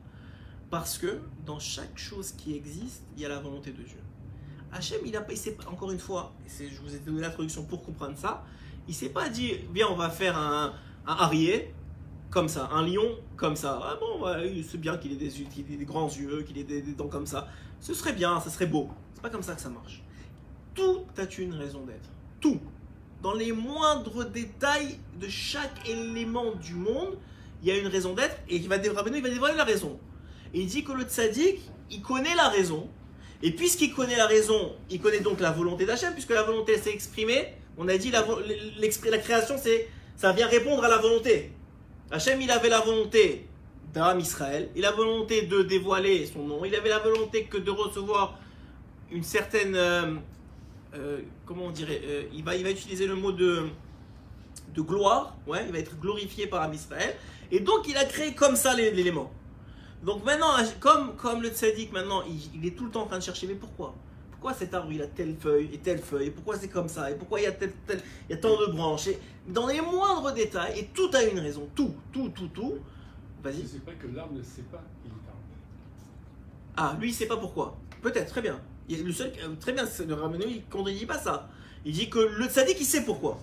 parce que dans chaque chose qui existe, il y a la volonté de Dieu. Hachem, encore une fois, je vous ai donné l'introduction pour comprendre ça, Il s'est pas dit, viens, on va faire un arié comme ça, un lion comme ça. Ah bon, ouais, c'est bien qu'il ait des grands yeux, qu'il ait des dents comme ça. Ce serait bien, ça serait beau. C'est pas comme ça que ça marche. Tout a une raison d'être. Tout. Dans les moindres détails de chaque élément du monde, il y a une raison d'être et il va dévoiler la raison. Et il dit que le tzaddik, il connaît la raison. Et puisqu'il connaît la raison, il connaît donc la volonté d'Hachem, puisque la volonté s'est exprimée. On a dit la création, ça vient répondre à la volonté. Hachem, il avait la volonté d'Am Israël, il a la volonté de dévoiler son nom, il avait la volonté que de recevoir une certaine, comment on dirait, il va utiliser le mot de gloire, ouais, il va être glorifié par Am Israël, et donc il a créé comme ça l'élément. Donc maintenant, comme le tzaddik, maintenant, il est tout le temps en train de chercher, mais pourquoi ? Pourquoi cet arbre il a telle feuille et telle feuille, et pourquoi c'est comme ça, et pourquoi il y a il y a tant de branches, et dans les moindres détails, et tout a une raison, tout. Vas-y. C'est vrai que l'arbre ne sait pas qu'il est arbre. Ah, lui il sait pas pourquoi. Peut-être, très bien. Le seul, très bien, le Rabbeinu il contredit pas ça. Il dit que le tzaddik il sait pourquoi.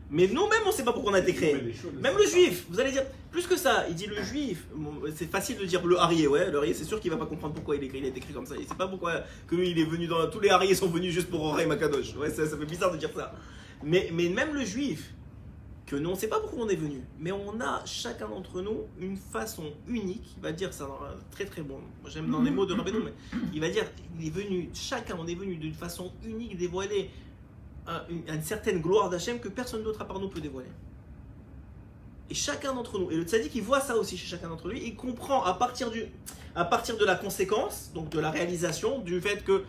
Mais nous-mêmes, on ne sait pas pourquoi on a été créé. Même le juif, vous allez dire, plus que ça, il dit le juif, c'est facile de dire le arié, ouais, le arié, c'est sûr qu'il va pas comprendre pourquoi il a été créé comme ça. Il sait pas pourquoi que lui, il est venu dans. Tous les ariés sont venus juste pour Orei Makadosh. Ouais, ça fait bizarre de dire ça. Mais même le juif, que nous, on ne sait pas pourquoi on est venu, mais on a chacun d'entre nous une façon unique, il va dire ça très très bon. Moi j'aime dans les mots de Rabbeinu, mais il va dire, chacun, on est venu d'une façon unique dévoiler une certaine gloire d'Hachem que personne d'autre à part nous peut dévoiler. Et chacun d'entre nous, et le tzaddik il voit ça aussi chez chacun d'entre lui, il comprend à partir de la conséquence, donc de la réalisation, du fait que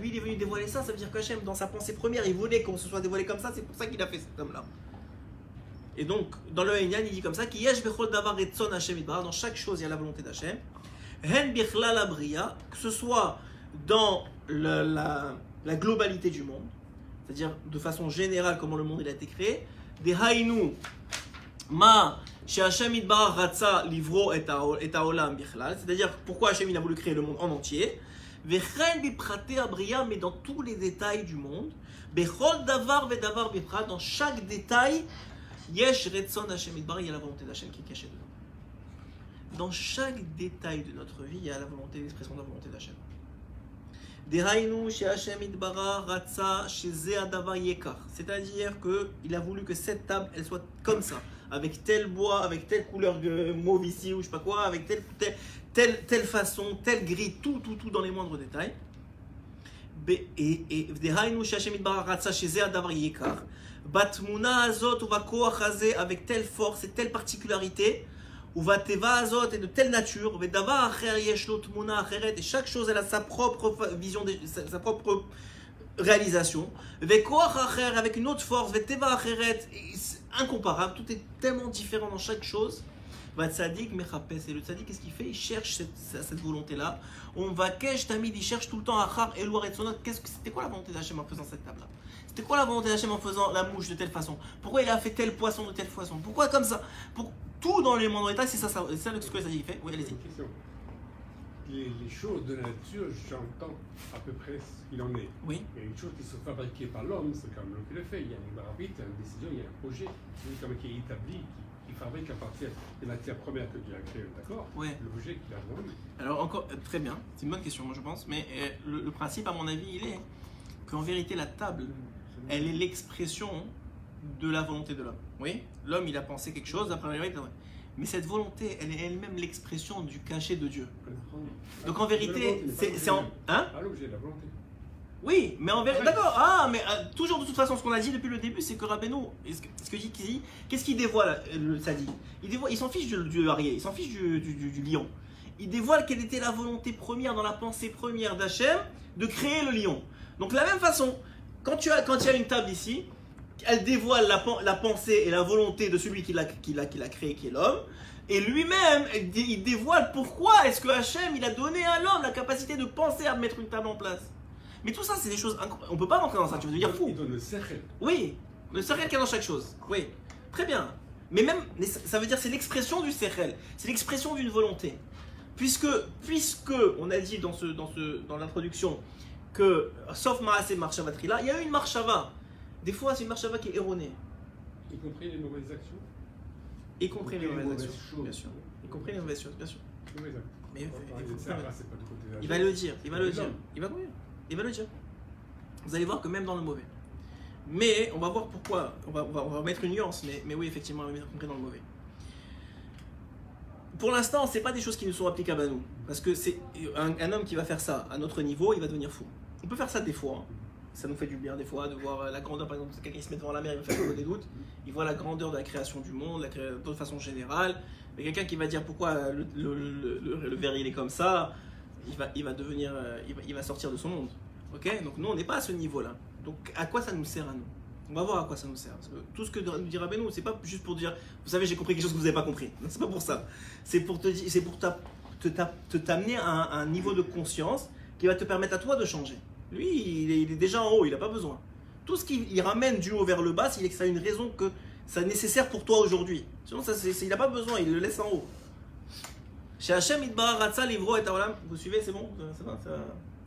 lui il est venu dévoiler ça, ça veut dire qu'Hachem dans sa pensée première il voulait qu'on se soit dévoilé comme ça, c'est pour ça qu'il a fait cet homme-là. Et donc dans le Einyan il dit comme ça, dans chaque chose il y a la volonté d'Hachem, que ce soit dans la globalité du monde, c'est-à-dire de façon générale comment le monde il a été créé, des haïnou ma Hashem idbarach ratza livro et haolam bichlal, c'est-à-dire pourquoi Hashem il a voulu créer le monde en entier, vechen biprate abriya, mais dans tous les détails du monde, bechol davar vedavar biprat, dans chaque détail yesh retzon Hashem idbarach, il y a la volonté d'Hachem qui est cachée dedans. Dans chaque détail de notre vie il y a la volonté, l'expression de la volonté d'Hachem. C'est-à-dire qu'il a voulu que cette table elle soit comme ça, avec tel bois, avec telle couleur mauve ici ou je sais pas quoi, avec telle façon, telle grille, tout dans les moindres détails. Avec telle force et telle particularité. Et de telle nature, et chaque chose elle a sa propre vision, sa propre réalisation, avec une autre force, incomparable, tout est tellement différent dans chaque chose. Et le tzaddik, qu'est-ce qu'il fait? Il cherche cette volonté-là. Il cherche tout le temps c'était quoi la volonté d'Hachem en faisant cette table-là? C'était quoi la volonté d'Hachem en faisant la mouche de telle façon? Pourquoi il a fait tel poisson de telle façon? Pourquoi comme ça? Tout dans les moindres détails, c'est ça ce que le tzaddik fait. Oui, allez-y. Les choses de la nature, j'entends à peu près ce qu'il en est. Oui. Il y a une chose qui sont fabriquées par l'homme, c'est comme l'homme qui le fait. Il y a une arbitre, il y a une décision, il y a un projet, c'est comme qui est établi, qui fabrique à partir des matières premières que Dieu a créées, d'accord? Ouais. L'objet qu'il a vendu. Alors encore, très bien, c'est une bonne question, moi je pense, mais le principe, à mon avis, il est qu'en vérité, la table, elle est l'expression de la volonté de l'homme. Oui, l'homme, il a pensé quelque chose, après mais cette volonté, elle est elle-même l'expression du cachet de Dieu. Donc en vérité, c'est en... Hein? Pas l'objet, la volonté. Oui, mais en vérité... D'accord, mais toujours de toute façon, ce qu'on a dit depuis le début, c'est que Rabbeinu, qu'est-ce qu'il dévoile, le tzaddik? Il s'en fiche du arié, il s'en fiche du lion. Il dévoile quelle était la volonté première, dans la pensée première d'Hachem, de créer le lion. Donc de la même façon, quand il y a une table ici, elle dévoile la pensée et la volonté de celui qui l'a créé, qui est l'homme. Et lui-même, il dévoile pourquoi est-ce que Hachem il a donné à l'homme la capacité de penser à mettre une table en place. Mais tout ça, c'est des choses incroyables. On ne peut pas rentrer dans ça, tu veux dire fou. Il donne le sechel. Oui, le sechel qu'il y a dans chaque chose. Oui, très bien. Mais ça veut dire c'est l'expression du sechel. C'est l'expression d'une volonté. Puisque on a dit dans l'introduction que, sauf Maaseh Marshava Trila, il y a eu une Marshava. Des fois, c'est une marshava qui est erronée. Y compris les mauvaises actions. Y compris les mauvaises actions, choses. bien sûr. Y compris les mauvaises choses, bien sûr. Mauvaises actions. Mais C'est pas du côté de la il va le dire, il va le Mais dire. non. Il va le dire. Vous allez voir que même dans le mauvais. Mais on va voir pourquoi. On va mettre une nuance, mais oui, effectivement, on va compris dans le mauvais. Pour l'instant, ce n'est pas des choses qui nous sont applicables à nous. Parce que c'est un homme qui va faire ça à notre niveau, il va devenir fou. On peut faire ça des fois. Hein. Ça nous fait du bien des fois de voir la grandeur. Par exemple, quelqu'un qui se met devant la mer, il va faire des doutes. Il voit la grandeur de la création du monde, de façon générale. Mais quelqu'un qui va dire pourquoi le verre il est comme ça, il va devenir, il va sortir de son monde. Ok? Donc nous, on n'est pas à ce niveau-là. Donc à quoi ça nous sert à nous? On va voir à quoi ça nous sert. Parce que tout ce que nous dira Benoît, c'est pas juste pour dire, vous savez, j'ai compris quelque chose que vous n'avez pas compris. C'est pas pour ça. C'est pour t'amener à un niveau de conscience qui va te permettre à toi de changer. Lui, il est déjà en haut, il n'a pas besoin. Tout ce qu'il ramène du haut vers le bas, c'est que ça a une raison que ça est nécessaire pour toi aujourd'hui. Sinon, il n'a pas besoin, il le laisse en haut. Chez Hachem, vous suivez, c'est bon?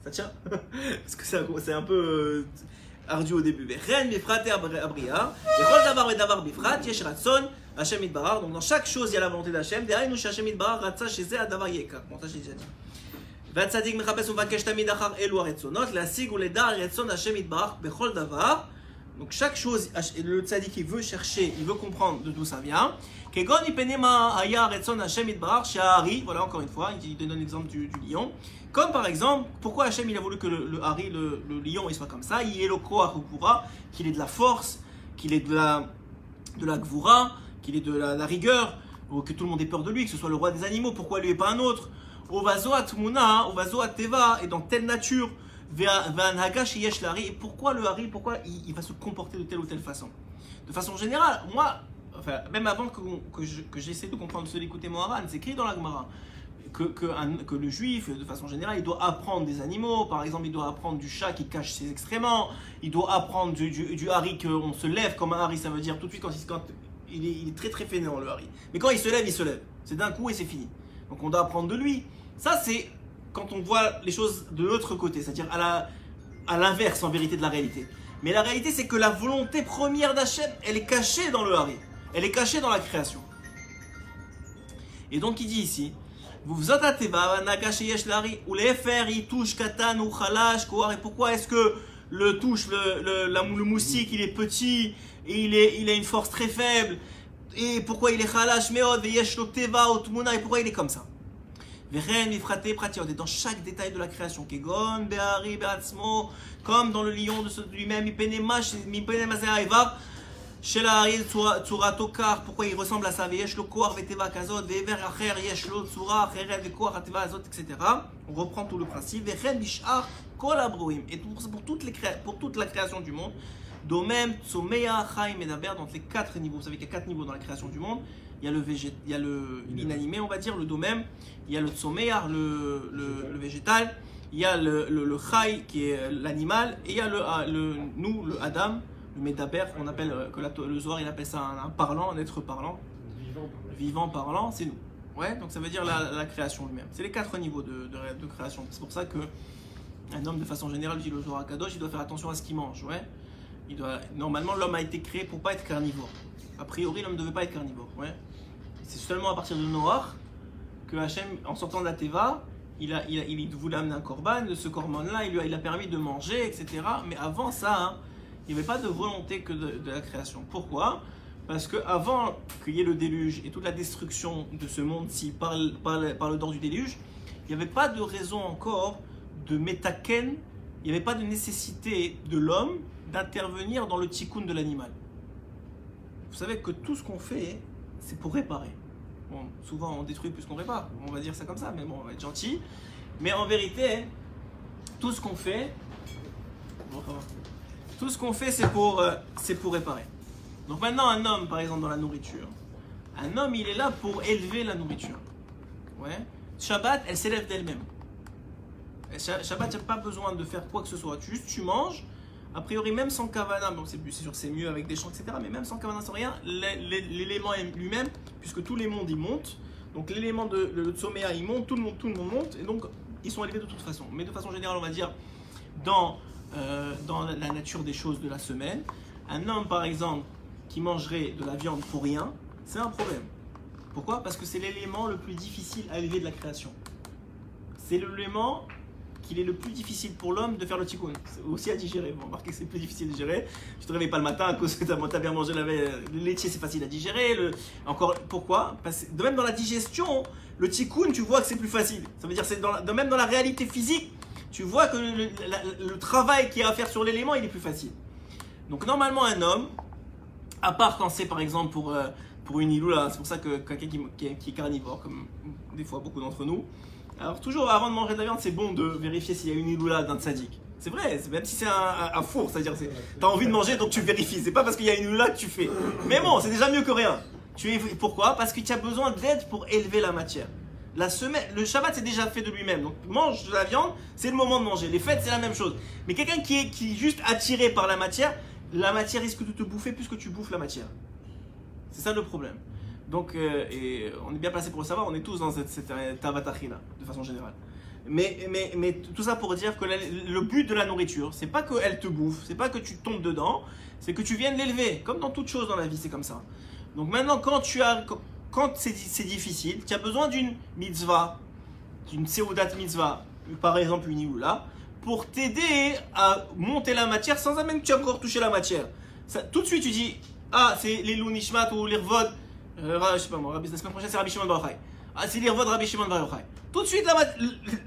Ça tient? Parce que c'est un peu ardu au début. Donc dans chaque chose, il y a la volonté d'Hachem. Bon, ça j'ai déjà dit. והצדיק מחפש ומבקש תמיד אחר אלו הרצונות, להשיג ולדע רצון השם יתברך בכל דבר. Donc chaque chose, le tzaddik il veut chercher, il veut comprendre d'où ça vient. כגון מפני מה היה רצון השם יתברך שהארי, voilà encore une fois, il donne l'exemple du lion. Comme par exemple, pourquoi Hachem il a voulu que le Hari, le lion, il soit comme ça, il est le koach ukura, qu'il ait de la force, qu'il ait de la gvura, qu'il ait de la rigueur, ou que tout le monde ait peur de lui, que ce soit le roi des animaux, pourquoi lui et pas un autre? Ovazo atmuna, ovazo ateva, et dans telle nature, et pourquoi le Hari, pourquoi il va se comporter de telle ou telle façon? De façon générale, moi, enfin, même avant que j'essaie de comprendre ce d'écouter Moharan, c'est écrit dans la Gemara que le juif, de façon générale, il doit apprendre des animaux. Par exemple, il doit apprendre du chat qui cache ses excréments. Il doit apprendre du Hari qu'on se lève comme un Hari. Ça veut dire tout de suite quand il est très très fainéant le Hari. Mais quand il se lève, il se lève. C'est d'un coup et c'est fini. Donc on doit apprendre de lui. Ça c'est quand on voit les choses de l'autre côté, c'est-à-dire à l'inverse en vérité de la réalité. Mais la réalité c'est que la volonté première d'Hachem, elle est cachée dans le Hari. Elle est cachée dans la création. Et donc il dit ici, vous attateva nagash yesh l'Hari ou les fer il touche katan ou khalash koar. Et pourquoi est-ce que le touche le moustique il est petit et il a une force très faible? Et pourquoi il est khalash meod et yesh lo teva ou tmuna, et pourquoi il est comme ça? Veren vifrate pratiot, et dans chaque détail de la création, kegon behari beatzmo, comme dans le lion de lui-même, mipene mazeh evav shel ha'ari tzura tokar, pourquoi il ressemble à ça? Veyesh lo koar veteva kazot ve'ever acher yesh lo tzura acheret ve'koar ateva azot, etc. On reprend tout le principe. Veren bishar kol abroim, et pour toute la création du monde. Domem, Tsomeya, Chaim, Medaber, dans les 4 niveaux. Vous savez qu'il y a 4 niveaux dans la création du monde. Il y a il y a l'inanimé, on va dire, le Domem. Il y a le Tsomeya, le végétal. Il y a le Chai, qui est l'animal. Et il y a nous, le Adam, le Medaber, on appelle, que le Zohar, il appelle ça un parlant, un être parlant. Vivant parlant, c'est nous. Ouais, donc ça veut dire la création lui-même. C'est les 4 niveaux de création. C'est pour ça qu'un homme, de façon générale, dit le Zohar Kadosh, il doit faire attention à ce qu'il mange. Ouais. Normalement, l'homme a été créé pour pas être carnivore. A priori, l'homme ne devait pas être carnivore. Ouais. C'est seulement à partir de Noach que Hachem, en sortant de la Teva, il voulait amener un korban. De ce korban-là, il a permis de manger, etc. Mais avant ça, hein, il n'y avait pas de volonté que de la création. Pourquoi? Parce qu'avant qu'il y ait le déluge et toute la destruction de ce monde-ci par le dehors du déluge, il n'y avait pas de raison encore de métaken, il n'y avait pas de nécessité de l'homme d'intervenir dans le tikkun de l'animal. Vous savez que tout ce qu'on fait, c'est pour réparer. Bon, souvent on détruit plus qu'on répare, on va dire ça comme ça, mais bon, on va être gentil. Mais en vérité, tout ce qu'on fait, c'est pour réparer. Donc maintenant, un homme, par exemple, dans la nourriture, un homme, il est là pour élever la nourriture. Ouais. Shabbat, elle s'élève d'elle-même. Shabbat, il n'y a pas besoin de faire quoi que ce soit. Juste, tu manges. A priori, même sans kavana, bon, c'est sûr c'est mieux avec des champs, etc. Mais même sans kavana, sans rien, l'élément lui-même, puisque tous les mondes, ils montent. Donc l'élément de Tsoméa, il monte, tout le monde monte. Et donc, ils sont élevés de toute façon. Mais de façon générale, on va dire, dans la nature des choses de la semaine, un homme, par exemple, qui mangerait de la viande pour rien, c'est un problème. Pourquoi? Parce que c'est l'élément le plus difficile à élever de la création. C'est l'élément qu'il est le plus difficile pour l'homme de faire le tikkun. C'est aussi à digérer. Vous remarquez que c'est plus difficile à digérer. Tu te réveilles pas le matin à cause que tu as bien mangé le laitier, c'est facile à digérer. Encore, pourquoi? Parce que même dans la digestion, le tikkun, tu vois que c'est plus facile. Ça veut dire que même dans la réalité physique, tu vois que le travail qu'il y a à faire sur l'élément, il est plus facile. Donc normalement, un homme, à part quand c'est par exemple pour une iloula, c'est pour ça que quelqu'un qui est carnivore, comme des fois beaucoup d'entre nous, alors toujours avant de manger de la viande, c'est bon de vérifier s'il y a une iloula d'un tzaddik. C'est vrai, même si c'est un four, c'est-à-dire t'as envie de manger donc tu vérifies. C'est pas parce qu'il y a une iloula que tu fais. Mais bon, c'est déjà mieux que rien. Pourquoi? Parce que tu as besoin d'aide pour élever la matière. Le Shabbat c'est déjà fait de lui-même. Donc mange de la viande, c'est le moment de manger. Les fêtes c'est la même chose. Mais quelqu'un qui est juste attiré par la matière risque de te bouffer plus que tu bouffes la matière. C'est ça le problème. Donc, et on est bien placé pour le savoir, on est tous dans cette tavatachina, de façon générale. Mais tout ça pour dire que le but de la nourriture, c'est pas qu'elle te bouffe, c'est pas que tu tombes dedans, c'est que tu viennes l'élever. Comme dans toute chose dans la vie, c'est comme ça. Donc maintenant, quand c'est difficile, tu as besoin d'une mitzvah, d'une seudat mitzvah, par exemple une ioula, pour t'aider à monter la matière sans même que tu aies encore touché la matière. Ça, tout de suite, tu dis, ah, c'est les Nishmat ou les Rvod. Je sais pas moi, la semaine prochaine c'est Rabbi Shimon Bar Yochai. Ah, c'est l'Irvod Rabbi Shimon Bar Yochai. Tout de suite,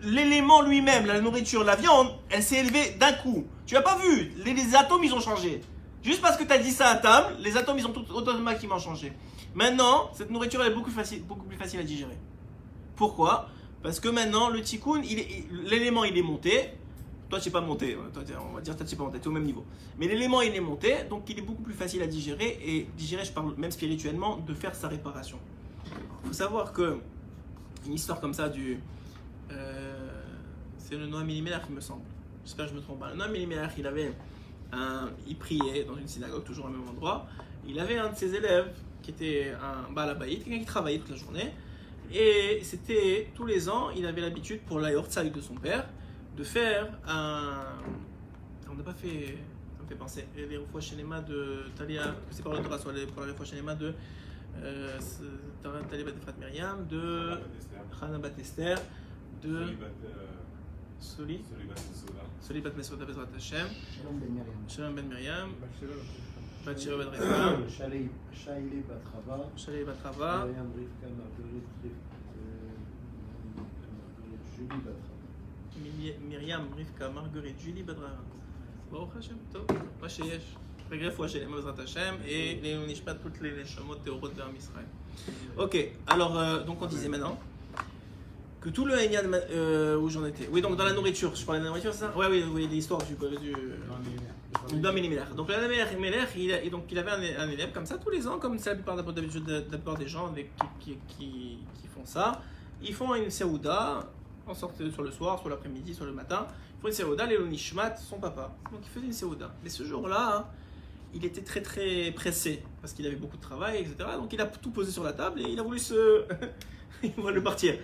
l'élément lui-même, la nourriture, la viande, elle s'est élevée d'un coup. Tu n'as pas vu, les atomes ils ont changé. Juste parce que tu as dit ça à table, les atomes ils ont automatiquement changé. Maintenant, cette nourriture elle est beaucoup plus facile à digérer. Pourquoi? Parce que maintenant, le tikkun, l'élément il est monté. Toi, tu n'es pas monté, on va dire que tu n'es pas monté, tu es au même niveau. Mais l'élément, il est monté, donc il est beaucoup plus facile à digérer. Et digérer, je parle même spirituellement, de faire sa réparation. Il faut savoir que, une histoire comme ça, c'est le Noam Elimelech, il me semble. J'espère que je ne me trompe pas. Le Noam Elimelech, il priait dans une synagogue, toujours au même endroit. Il avait un de ses élèves qui était un Baal Habayit, quelqu'un qui travaillait toute la journée. Et c'était, tous les ans, il avait l'habitude, pour la Yortzeit de son père, de faire on n'a pas fait, ça me fait penser, les Refoua Shelema de Talia, c'est par le Torah, soit pour la Refoua Shelema de Talia Bat Efrat Myriam, de Chana Bat Esther, de Soli Bat Mesoda Bezrat Hashem, Shalom Ben Myriam, Bat Shira Bat Rivka, Shalei Bat Rava, Myriam, Rivka, Marguerite, Julie, Badrara. Baruch Hashem, Tov, מה שיש. Regrefou Hashem, Bezrat Hashem, et les Nishmat, toutes les Neshamot Théorot de Israël. Ok, alors, donc on disait maintenant que tout le Enyan, où j'en étais. Oui, donc dans la nourriture, je parlais de la nourriture, c'est ça? Oui, l'histoire du Noam Elimelech. Donc le Noam Elimelech, il avait un élève comme ça tous les ans, comme c'est la plupart des gens qui font ça. Ils font une Seouda. On sortait sur le soir, soit l'après-midi, soit le matin. Il faut une séouda, Lélo Nishmat, son papa. Donc il faisait une séouda. Mais ce jour-là, il était très très pressé parce qu'il avait beaucoup de travail, etc. Donc il a tout posé sur la table et il a voulu il voulait partir.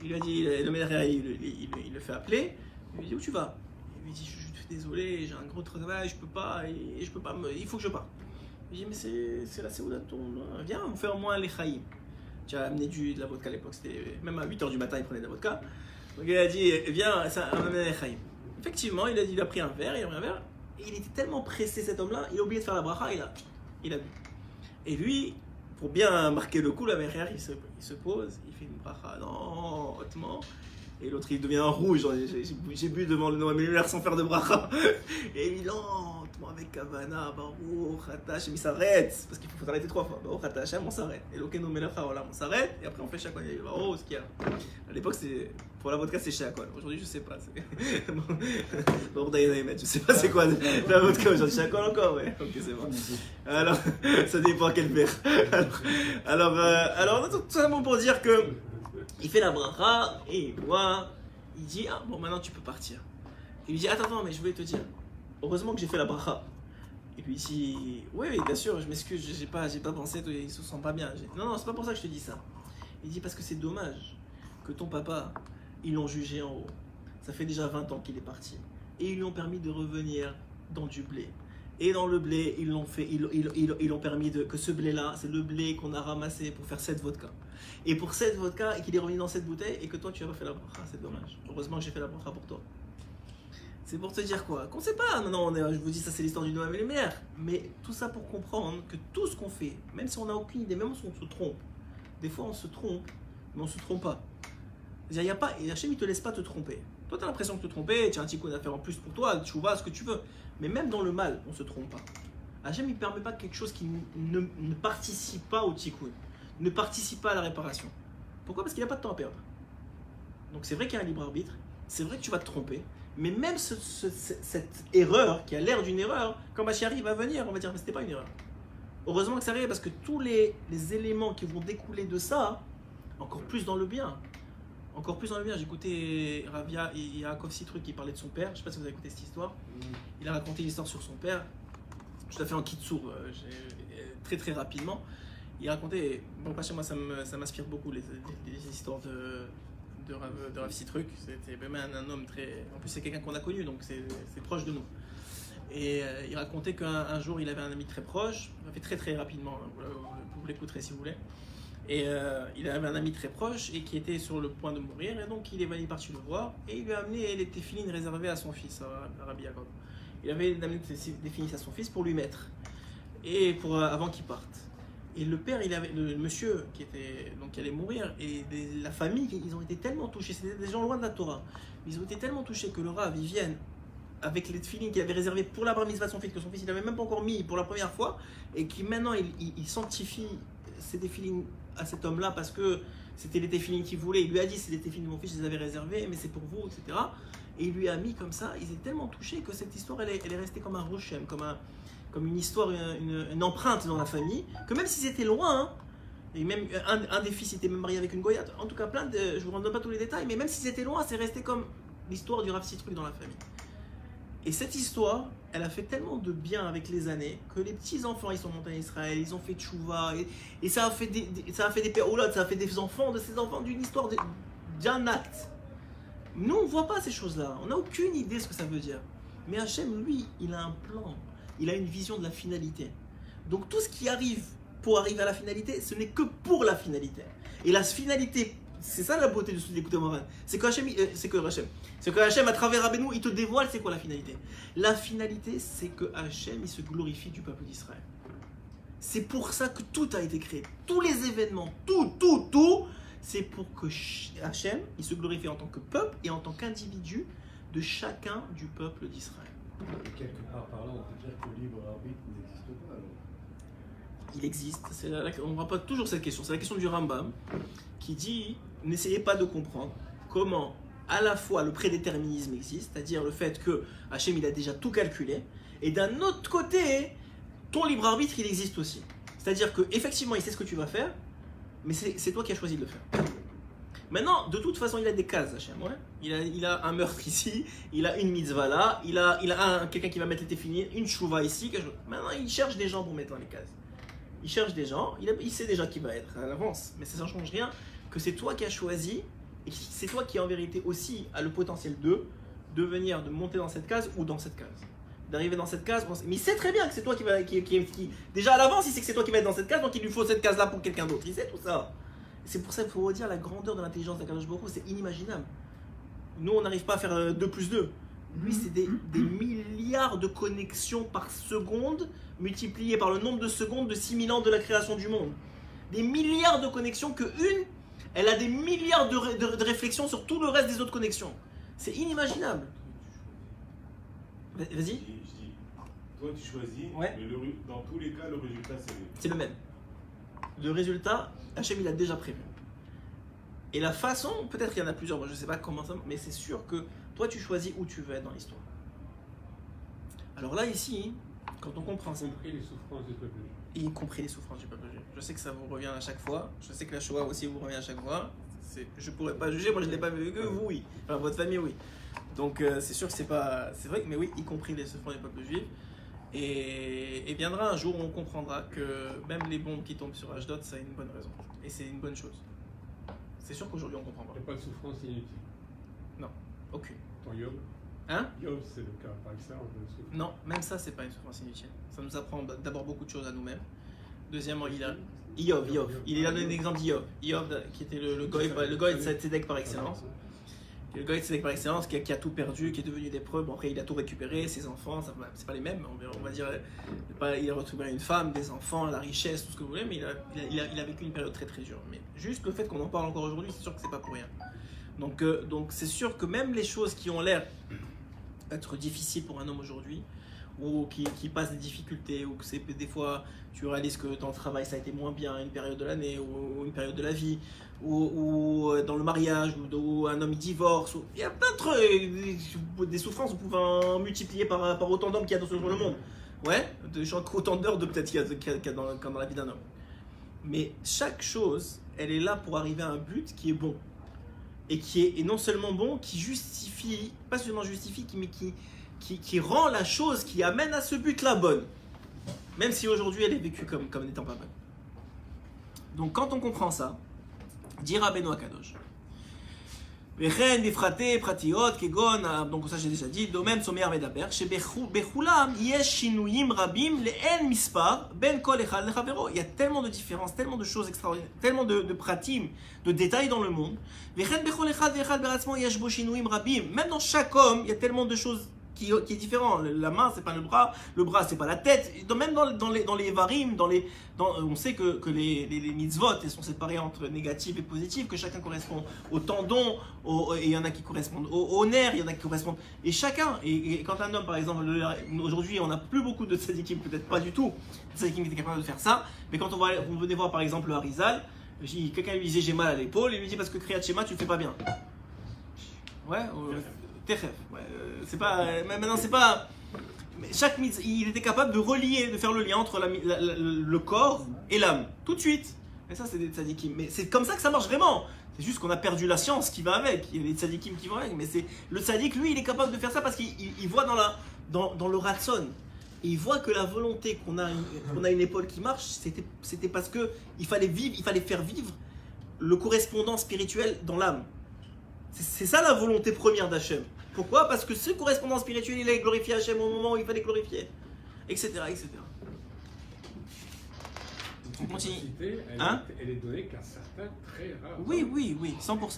Il lui a dit, le maire, il le fait appeler. Il lui dit, où tu vas? Il lui dit, je suis désolé, j'ai un gros travail, je peux pas, il faut que je parte. Il lui dit, mais c'est la séouda de ton. Viens, on fait au moins les chaïm. Tu as amené de la vodka à l'époque, c'était même à 8h du matin, il prenait de la vodka. Donc il a dit, viens, ça va m'amener les chaïm. Effectivement, il a pris un verre, et il était tellement pressé cet homme-là, il a oublié de faire la bracha, il a bu. Et lui, pour bien marquer le coup, la mère, il se pose, il fait une bracha lentement, et l'autre il devient rouge, j'ai bu devant le Noam Elimelech sans faire de bracha, et il lentement avec Kavana, Baruch Atah, il s'arrête, parce qu'il faut s'arrêter 3 fois, Baruch Atah Hashem, on s'arrête, et Elokeinu Melech Haolam, on s'arrête, et après on fait chaque fois, oh, ce qu'il y a. À l'époque, pour la vodka, c'est Shakol. Aujourd'hui, je sais pas. Bon, je sais pas c'est quoi la vodka aujourd'hui. Shakol encore, ouais. Ok, c'est bon. Alors, ça dépend quel verre. Alors, tout simplement pour dire que il fait la bracha et il dit, ah bon, maintenant tu peux partir. Il lui dit, attends, mais je voulais te dire, heureusement que j'ai fait la bracha. Et lui dit, oui, bien sûr, je m'excuse, j'ai pas pensé, il se sent pas bien. Non, c'est pas pour ça que je te dis ça. Il dit, parce que c'est dommage que ton papa, ils l'ont jugé en haut. Ça fait déjà 20 ans qu'il est parti. Et ils lui ont permis de revenir dans du blé. Et dans le blé, ils l'ont permis que ce blé-là, c'est le blé qu'on a ramassé pour faire 7 vodka. Et pour 7 vodka, et qu'il est revenu dans cette bouteille, et que toi, tu n'as pas fait la bracha, c'est dommage. Heureusement que j'ai fait la bracha pour toi. C'est pour te dire quoi? Qu'on sait pas, non, je vous dis, ça c'est l'histoire du Noël et les mères. Mais tout ça pour comprendre que tout ce qu'on fait, même si on n'a aucune idée, même si on se trompe, des fois on se trompe, mais on se trompe pas. C'est-à-dire, il y a pas, et Hachem, il te laisse pas te tromper. Toi, tu as l'impression de te tromper, tu as un tikkun à faire en plus pour toi, tu vois ce que tu veux. Mais même dans le mal, on se trompe pas. Hachem, il ne permet pas quelque chose qui ne participe pas au tikkun, ne participe pas à la réparation. Pourquoi? Parce qu'il n'a pas de temps à perdre. Donc c'est vrai qu'il y a un libre arbitre, c'est vrai que tu vas te tromper, mais même cette erreur, qui a l'air d'une erreur, quand Mashiach va venir, on va dire mais c'était pas une erreur. Heureusement que ça arrive parce que tous les éléments qui vont découler de ça, encore plus dans le bien. Encore plus dans le bien, j'ai écouté Ravia et Yaakov Citruc qui parlait de son père, je ne sais pas si vous avez écouté cette histoire. Il a raconté l'histoire sur son père, je l'ai fait en kitsour, très très rapidement. Il racontait, bon pas chez moi ça m'inspire beaucoup les histoires de Rav Citruc, c'était même un homme très, en plus c'est quelqu'un qu'on a connu donc c'est proche de nous. Et il racontait qu'un jour il avait un ami très proche, il a fait très très rapidement, vous l'écouterez si vous voulez. Et il avait un ami très proche et qui était sur le point de mourir, et donc il est parti le voir et il lui a amené les téfilines réservées à son fils, à Rabbi Yaakov. Il avait amené des téfilines à son fils pour lui mettre, et avant qu'il parte. Et le père, le monsieur qui allait mourir, et la famille, ils ont été tellement touchés, c'était des gens loin de la Torah, ils ont été tellement touchés que le Rav, ils viennent avec les téfilines qu'il avait réservées pour la bar mitzvah de son fils, que son fils il n'avait même pas encore mis pour la première fois, et qui maintenant il sanctifie ces téfilines à cet homme-là parce que c'était les téfilines qu'il voulait. Il lui a dit c'est les téfilines de mon fils, je les avais réservées, mais c'est pour vous, etc. Et il lui a mis comme ça. Ils étaient tellement touchés que cette histoire, elle est restée comme un rochem, comme une histoire, une empreinte dans la famille, que même s'ils étaient loin, hein, et même un des fils était même marié avec une goyate, en tout cas je vous donne pas tous les détails, mais même s'ils étaient loin, c'est resté comme l'histoire du Rav Citruc dans la famille. Et cette histoire, elle a fait tellement de bien avec les années que les petits-enfants, ils sont montés en Israël, ils ont fait tchouva, et ça a fait des péroulottes, ça a fait des enfants de ces enfants d'une histoire, d'un acte. Nous, on ne voit pas ces choses-là, on n'a aucune idée de ce que ça veut dire. Mais Hachem, lui, il a un plan, il a une vision de la finalité. Donc tout ce qui arrive pour arriver à la finalité, ce n'est que pour la finalité. Et la finalité, c'est ça la beauté de l'écouter Moran. C'est que Hachem, à travers Rabbeinu, il te dévoile c'est quoi la finalité. La finalité, c'est que Hachem, il se glorifie du peuple d'Israël. C'est pour ça que tout a été créé. Tous les événements, tout, c'est pour que Hachem, il se glorifie en tant que peuple et en tant qu'individu de chacun du peuple d'Israël. Et quelque part par là, on peut dire que le libre arbitre n'existe pas alors. Il existe, on voit pas toujours cette question, c'est la question du Rambam qui dit n'essayez pas de comprendre comment à la fois le prédéterminisme existe, c'est-à-dire le fait que Hachem il a déjà tout calculé, et d'un autre côté ton libre arbitre il existe aussi, c'est-à-dire qu'effectivement il sait ce que tu vas faire, mais c'est toi qui as choisi de le faire. Maintenant, de toute façon, il a des cases, Hachem, ouais. Il a un meurtre ici, il a une mitzvah là, il a quelqu'un qui va mettre les téfilines, une chouva ici. Maintenant, il cherche des gens pour mettre dans les cases. Il cherche des gens, il sait déjà qui va être à l'avance, mais ça ne change rien, que c'est toi qui as choisi, et c'est toi qui en vérité aussi a le potentiel de venir, de monter dans cette case ou dans cette case. D'arriver dans cette case, mais il sait très bien que c'est toi qui déjà à l'avance, il sait que c'est toi qui va être dans cette case, donc il lui faut cette case là pour quelqu'un d'autre, il sait tout ça. C'est pour ça qu'il faut redire la grandeur de l'intelligence d'Akadosh Baruch Hu, c'est inimaginable. Nous, on n'arrive pas à faire 2 plus 2. Lui, c'est des milliards de connexions par seconde, multipliées par le nombre de secondes de 6000 ans de la création du monde. Des milliards de connexions que elle a des milliards de réflexions sur tout le reste des autres connexions. C'est inimaginable. Vas-y. Je dis, toi tu choisis, ouais. Mais dans tous les cas, le résultat c'est le même. Le résultat, Hachem il a déjà prévu. Et la façon, peut-être qu'il y en a plusieurs, moi je ne sais pas comment ça, mais c'est sûr que toi tu choisis où tu veux être dans l'histoire. Alors là ici, quand on comprend ça, y compris les souffrances du peuple juif. Y compris les souffrances du peuple juif. Je sais que ça vous revient à chaque fois, je sais que la Shoah aussi vous revient à chaque fois. Je pourrais pas juger, moi je ne l'ai pas vu que vous, oui. Enfin votre famille, oui. Donc c'est sûr que c'est vrai, mais oui, y compris les souffrances du peuple juif. Et viendra un jour où on comprendra que même les bombes qui tombent sur Ashdod, ça a une bonne raison. Et c'est une bonne chose. C'est sûr qu'aujourd'hui on comprend pas. Il n'y a pas de souffrance inutile. Non, aucune. Ton Yom. Hein? Yov, c'est le cas par excellence de souffrance. Non, même ça, c'est pas une souffrance inutile. Ça nous apprend d'abord beaucoup de choses à nous-mêmes. Deuxièmement, il a Iov. Il a donné un exemple d'Iov. Iov, qui était le goy de Tzedek par excellence. Le goy de Tzedek par excellence, qui a tout perdu, qui est devenu lépreux. Bon, après, il a tout récupéré, ses enfants, c'est pas les mêmes, on va dire. Il a retrouvé une femme, des enfants, la richesse, tout ce que vous voulez, mais il a vécu une période très très dure. Mais juste le fait qu'on en parle encore aujourd'hui, c'est sûr que c'est pas pour rien. Donc c'est sûr que même les choses qui ont l'air être difficiles pour un homme aujourd'hui, ou qui passe des difficultés, ou que c'est des fois tu réalises que ton travail ça a été moins bien une période de l'année ou une période de la vie, ou dans le mariage, ou un homme il divorce, il y a plein de trucs, des souffrances on pouvait en multiplier par autant d'hommes qu'il y a dans le monde. Ouais, autant d'heures de peut-être qu'il y a dans la vie d'un homme. Mais chaque chose, elle est là pour arriver à un but qui est bon. Et qui est non seulement bon, qui justifie, pas seulement justifie, mais qui rend la chose qui amène à ce but-là bonne. Même si aujourd'hui elle est vécue comme n'étant pas bonne. Donc quand on comprend ça, dit Rabbeinu Akadosh. Vechen bifrate pratiot kegon, donc ça j'ai déjà dit, domem somer medaber, shebechulam yesh shinuyim rabim le'en mispar ben kol echad lechavero. Il y a tellement de différences, tellement de choses extraordinaires, tellement de pratim, de détails dans le monde. Vechen bechol echad ve'echad beratzmo yesh bo shinuyim rabim. Même dans chaque homme, il y a tellement de choses qui est différent. La main, c'est pas le bras c'est pas la tête. Même dans les varim, on sait que les mitzvot elles sont séparées entre négatives et positives, que chacun correspond au tendon, et il y en a qui correspondent au nerf, il y en a qui correspondent. Et chacun, et quand un homme, par exemple, aujourd'hui, on n'a plus beaucoup de tzadikim, peut-être pas du tout, tzadikim qui étaient capables de faire ça, mais quand on venait voir, par exemple, le Harizal, quelqu'un lui disait j'ai mal à l'épaule, il lui dit parce que Kriyat Shema, tu le fais pas bien. Ouais, Techef. Ouais, c'est pas. Maintenant, c'est pas. Chaque il était capable de relier, de faire le lien entre le corps et l'âme, tout de suite. Et ça, c'est des tzadikim. Mais c'est comme ça que ça marche vraiment. C'est juste qu'on a perdu la science qui va avec. Il y a les tzadikim qui vont avec. Mais c'est le tzadik, lui, il est capable de faire ça parce qu'il voit dans le ratson. Et il voit que la volonté qu'on a une épaule qui marche, c'était parce que il fallait faire vivre le correspondant spirituel dans l'âme. C'est ça la volonté première d'Hachem. Pourquoi? Parce que ce correspondant spirituel, il a glorifié Hachem au moment où il fallait glorifier, etc. etc. On continue. Hein? Elle est donnée qu'à certains très rares. Oui, 100%. On peut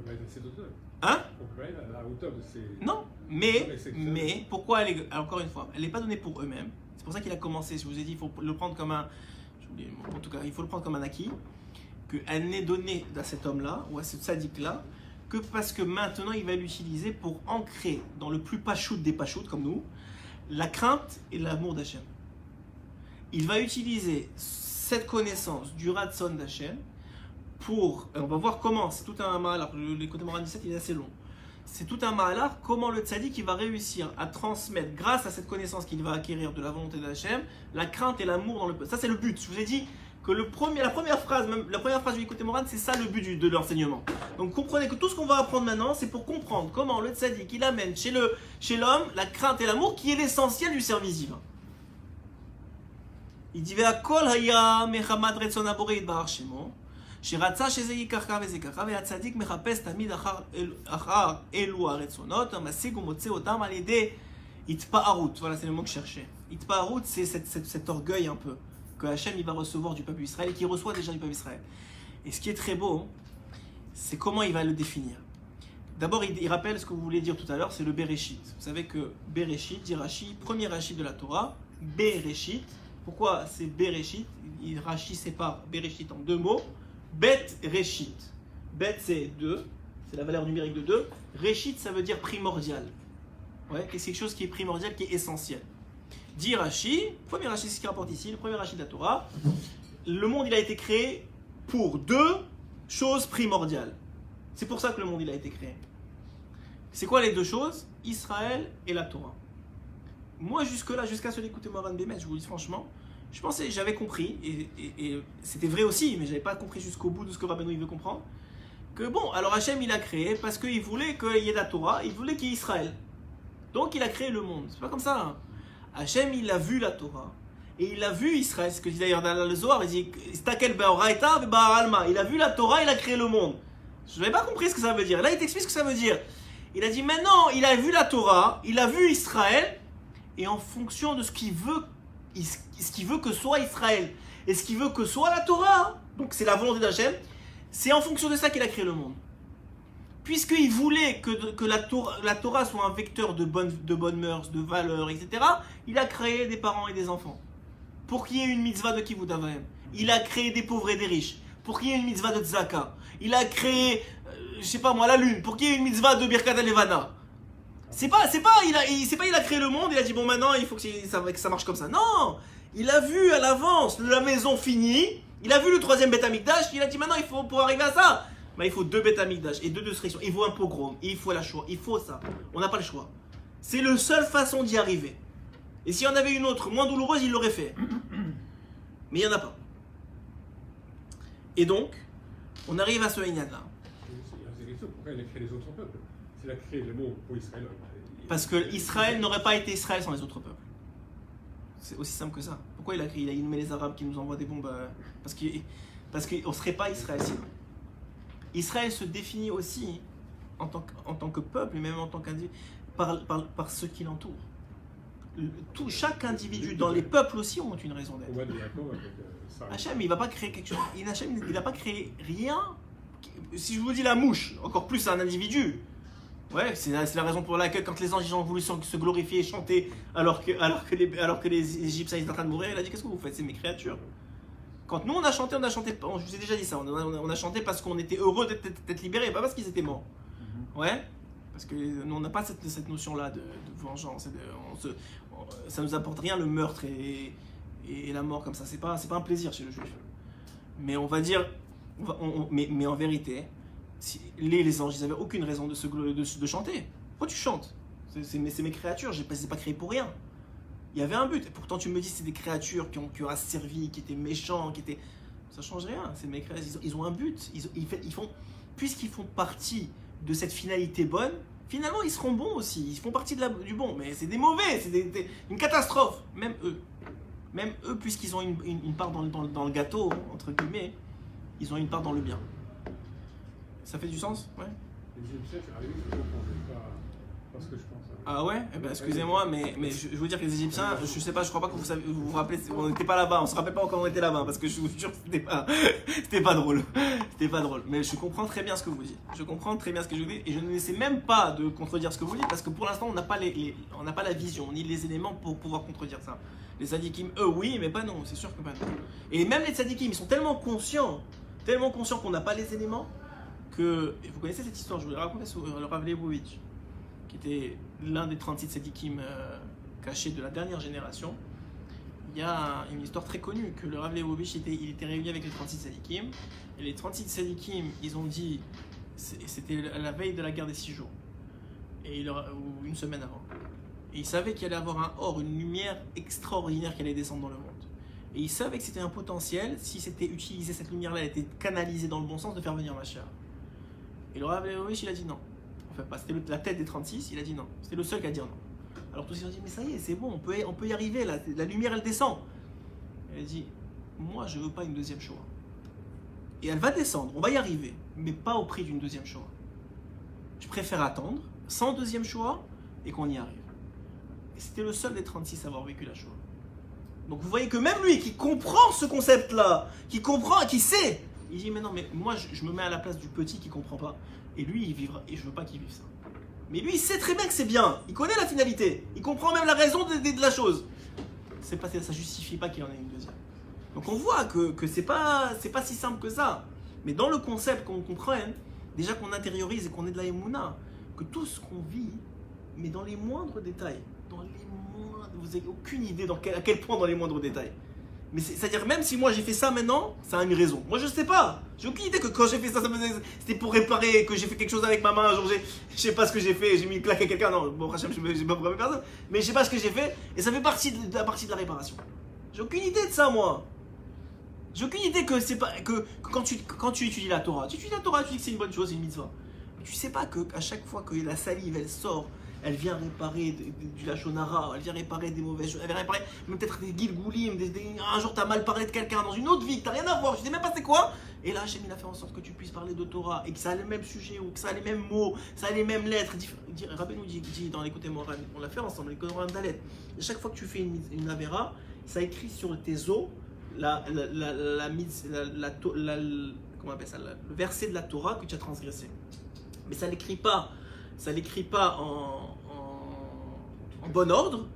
pas être à cette hauteur. Hein? On peut pas être à la hauteur de ces. Non, mais pourquoi elle est, encore une fois, elle n'est pas donnée pour eux-mêmes. C'est pour ça qu'il a commencé. Je vous ai dit, il faut le prendre comme un. En tout cas, il faut le prendre comme un acquis. Qu'elle n'est donnée à cet homme-là, ou à ce tzaddik-là, que parce que maintenant il va l'utiliser pour ancrer dans le plus pachout des pachout comme nous, la crainte et l'amour d'Hachem. Il va utiliser cette connaissance du Ratson d'Hachem pour, on va voir comment, c'est tout un mahalar, l'écoute Moran 17 il est assez long, c'est tout un mahalar, comment le tzaddik il va réussir à transmettre, grâce à cette connaissance qu'il va acquérir de la volonté d'Hachem, la crainte et l'amour dans le peuple. Ça c'est le but, je vous ai dit, que la première phrase du Écoutez Moran, c'est ça le but de l'enseignement. Donc comprenez que tout ce qu'on va apprendre maintenant, c'est pour comprendre comment le tzaddik il amène chez l'homme la crainte et l'amour qui est l'essentiel du service divin. Il dit Ve'akol haya mechamad retzon haborei yitbarach shemo, sheratza sheze yikachka veze kacha, ve'atzadik mechapes tamid achar elu haretzonot, amasig umotze otam al yedei itpa'arut. Voilà, c'est le mot que je cherchais. Itpa'arut, c'est cet orgueil un peu que Hachem il va recevoir du peuple d'Israël et qui reçoit déjà du peuple d'Israël. Et ce qui est très beau, c'est comment il va le définir. D'abord, il rappelle ce que vous voulez dire tout à l'heure, c'est le Bereshit. Vous savez que Bereshit, dit Rashi, premier Rashi de la Torah, Bereshit. Pourquoi c'est Bereshit? Rashi sépare Bereshit en deux mots. Bet Reshit. Bet c'est 2, c'est la valeur numérique de 2. Reshit ça veut dire primordial. Ouais, c'est quelque chose qui est primordial, qui est essentiel. Dit Rashi, premier Rashi, c'est ce qui rapporte ici, le premier Rashi de la Torah, le monde il a été créé pour deux choses primordiales. C'est pour ça que le monde il a été créé. C'est quoi les deux choses? Israël et la Torah. Moi jusque-là, jusqu'à ce d'écouter Moran Bémet, je vous dis franchement, je pensais, j'avais compris, et c'était vrai aussi, mais je n'avais pas compris jusqu'au bout de ce que Rabbeinu il veut comprendre, que bon, alors Hachem il a créé parce qu'il voulait qu'il y ait la Torah, il voulait qu'il y ait Israël. Donc il a créé le monde. C'est pas comme ça. Hein. Hachem, il a vu la Torah et il a vu Israël. Ce que dit d'ailleurs dans le Zohar, il dit il a vu la Torah, il a créé le monde. Je n'avais pas compris ce que ça veut dire. Là, il t'explique ce que ça veut dire. Il a dit maintenant, il a vu la Torah, il a vu Israël, et en fonction de ce qu'il veut que soit Israël, et ce qu'il veut que soit la Torah, donc c'est la volonté d'Hachem, c'est en fonction de ça qu'il a créé le monde. Puisqu'il voulait que la Torah soit un vecteur de bonnes mœurs, de valeurs, etc., il a créé des parents et des enfants. Pour qu'il y ait une mitzvah de Kivut Avayim. Il a créé des pauvres et des riches. Pour qu'il y ait une mitzvah de Tzaka. Il a créé, je sais pas moi, la lune. Pour qu'il y ait une mitzvah de Birkat Levana. Il a créé le monde, il a dit bon maintenant il faut que ça marche comme ça. Non, il a vu à l'avance la maison finie. Il a vu le 3e Beth Amikdash. Il a dit maintenant il faut pour arriver à ça. Bah, il faut 2 Beth Amikdash et 2 destructions. Il faut un pogrom, il faut la choix, il faut ça. On n'a pas le choix. C'est la seule façon d'y arriver. Et s'il y en avait une autre moins douloureuse, il l'aurait fait. Mais il n'y en a pas. Et donc, on arrive à ce Inyan-là. Pourquoi il a créé les autres peuples? S'il a créé le mot pour Israël. Parce que Israël n'aurait pas été Israël sans les autres peuples. C'est aussi simple que ça. Pourquoi il a créé? Il a inhumé les Arabes qui nous envoient des bombes. Parce qu'on ne serait pas Israël sinon. Israël se définit aussi en tant que peuple, et même en tant qu'individu, par ceux qui l'entourent. Chaque individu dans les peuples aussi ont une raison d'être. Hachem, il va pas créer quelque chose. Hachem, il n'a pas créé rien. Si je vous dis la mouche, encore plus un individu. Ouais, c'est la raison pour laquelle quand les anges ont voulu se glorifier et chanter alors que les Égyptiens étaient en train de mourir, il a dit qu'est-ce que vous faites? C'est mes créatures. Quand nous on a chanté, je vous ai déjà dit ça, on a chanté parce qu'on était heureux d'être libérés, pas parce qu'ils étaient morts. Ouais. Parce que nous on n'a pas cette notion-là de vengeance. Ça nous apporte rien le meurtre et la mort comme ça. C'est pas un plaisir chez le juif. Mais on va dire, mais en vérité, les anges, ils n'avaient aucune raison de chanter. Pourquoi tu chantes? C'est mes créatures, je ne les ai pas créées pour rien. Il y avait un but. Et pourtant, tu me dis que c'est des créatures qui ont asservi, qui étaient méchants, ça ne change rien. C'est mes créatures, ils ont un but. Puisqu'ils font partie de cette finalité bonne, finalement, ils seront bons aussi. Ils font partie du bon. Mais c'est des mauvais, c'est une catastrophe. Même eux, puisqu'ils ont une part dans le gâteau, entre guillemets, ils ont une part dans le bien. Ça fait du sens? Ouais. Les Égyptiens, à la limite, je ne comprends pas ce que je pense. Ah ouais? Eh ben, excusez-moi, mais je veux dire que les Égyptiens, je sais pas, je crois pas que vous vous rappelez, on n'était pas là-bas, on se rappelle pas quand on était là-bas, parce que je vous jure que c'était pas drôle. C'était pas drôle. Mais je comprends très bien ce que vous dites. Je comprends très bien ce que je vous dis, et je n'essaie même pas de contredire ce que vous dites, parce que pour l'instant, on n'a pas la vision, ni les éléments pour pouvoir contredire ça. Les tzadikim, eux, oui, mais pas non, c'est sûr que pas non. Et même les tzadikim, ils sont tellement conscients qu'on n'a pas les éléments, que, et vous connaissez cette histoire, je vous l'ai racontée sur le Rav Leibovitch, qui était l'un des 36 tzadikim cachés de la dernière génération. Il y a une histoire très connue que le Rav Leibovitch il était réuni avec les 36 tzadikim, et les 36 tzadikim, ils ont dit, c'était la veille de la guerre des 6 jours, ou une semaine avant, et ils savaient qu'il allait avoir une lumière extraordinaire qui allait descendre dans le monde. Et ils savaient que c'était un potentiel, si c'était utilisé, cette lumière-là, elle était canalisée dans le bon sens, de faire venir Mashiach. Et le Rav Leibovitch, il a dit non. Enfin, c'était la tête des 36, il a dit non. C'était le seul qui a dit non. Alors tous ils ont dit, mais ça y est, c'est bon, on peut y arriver, la lumière, elle descend. Elle a dit, moi, je veux pas une deuxième Shoah. Et elle va descendre, on va y arriver, mais pas au prix d'une deuxième Shoah. Je préfère attendre, sans deuxième Shoah, et qu'on y arrive. Et c'était le seul des 36 à avoir vécu la Shoah. Donc vous voyez que même lui, qui comprend ce concept-là, qui sait, il dit, mais non, mais moi, je me mets à la place du petit qui comprend pas. Et lui, il vivra, et je veux pas qu'il vive ça. Mais lui, il sait très bien que c'est bien. Il connaît la finalité. Il comprend même la raison de la chose. Ça justifie pas qu'il en ait une deuxième. Donc on voit que c'est pas si simple que ça. Mais dans le concept qu'on comprenne, déjà qu'on intériorise et qu'on est de la émouna, que tout ce qu'on vit, mais dans les moindres détails, vous n'avez aucune idée à quel point dans les moindres détails. Mais c'est-à-dire, même si moi j'ai fait ça maintenant, ça a une raison. Moi je sais pas. J'ai aucune idée que quand j'ai fait ça, c'était pour réparer, que j'ai fait quelque chose avec ma main. Genre, je sais pas ce que j'ai fait, j'ai mis une claque à quelqu'un. Non, bon, Hachem, je n'ai pas programmé personne. Mais je sais pas ce que j'ai fait, et ça fait partie de la réparation. J'ai aucune idée de ça, moi. J'ai aucune idée que c'est pas. Que quand tu étudies la Torah, tu dis que c'est une bonne chose, c'est une mitzvah. Mais tu sais pas qu'à chaque fois que la salive elle sort, elle vient réparer du lachonara, elle vient réparer des mauvaises choses, elle vient réparer même peut-être des gilgoulim, un jour tu as mal parlé de quelqu'un dans une autre vie, que tu n'as rien à voir, je sais même pas c'est quoi. Et là, Hachem, il a fait en sorte que tu puisses parler de Torah et que ça a les mêmes sujets ou que ça a les mêmes mots, ça a les mêmes lettres. Rabbi nous dit dans l'écoute Moran, on l'a fait ensemble, l'écoute Moran d'Alet. Chaque fois que tu fais une Avera, ça écrit sur tes os comment on appelle ça, le verset de la Torah que tu as transgressé. Mais ça l'écrit pas en bon ordre,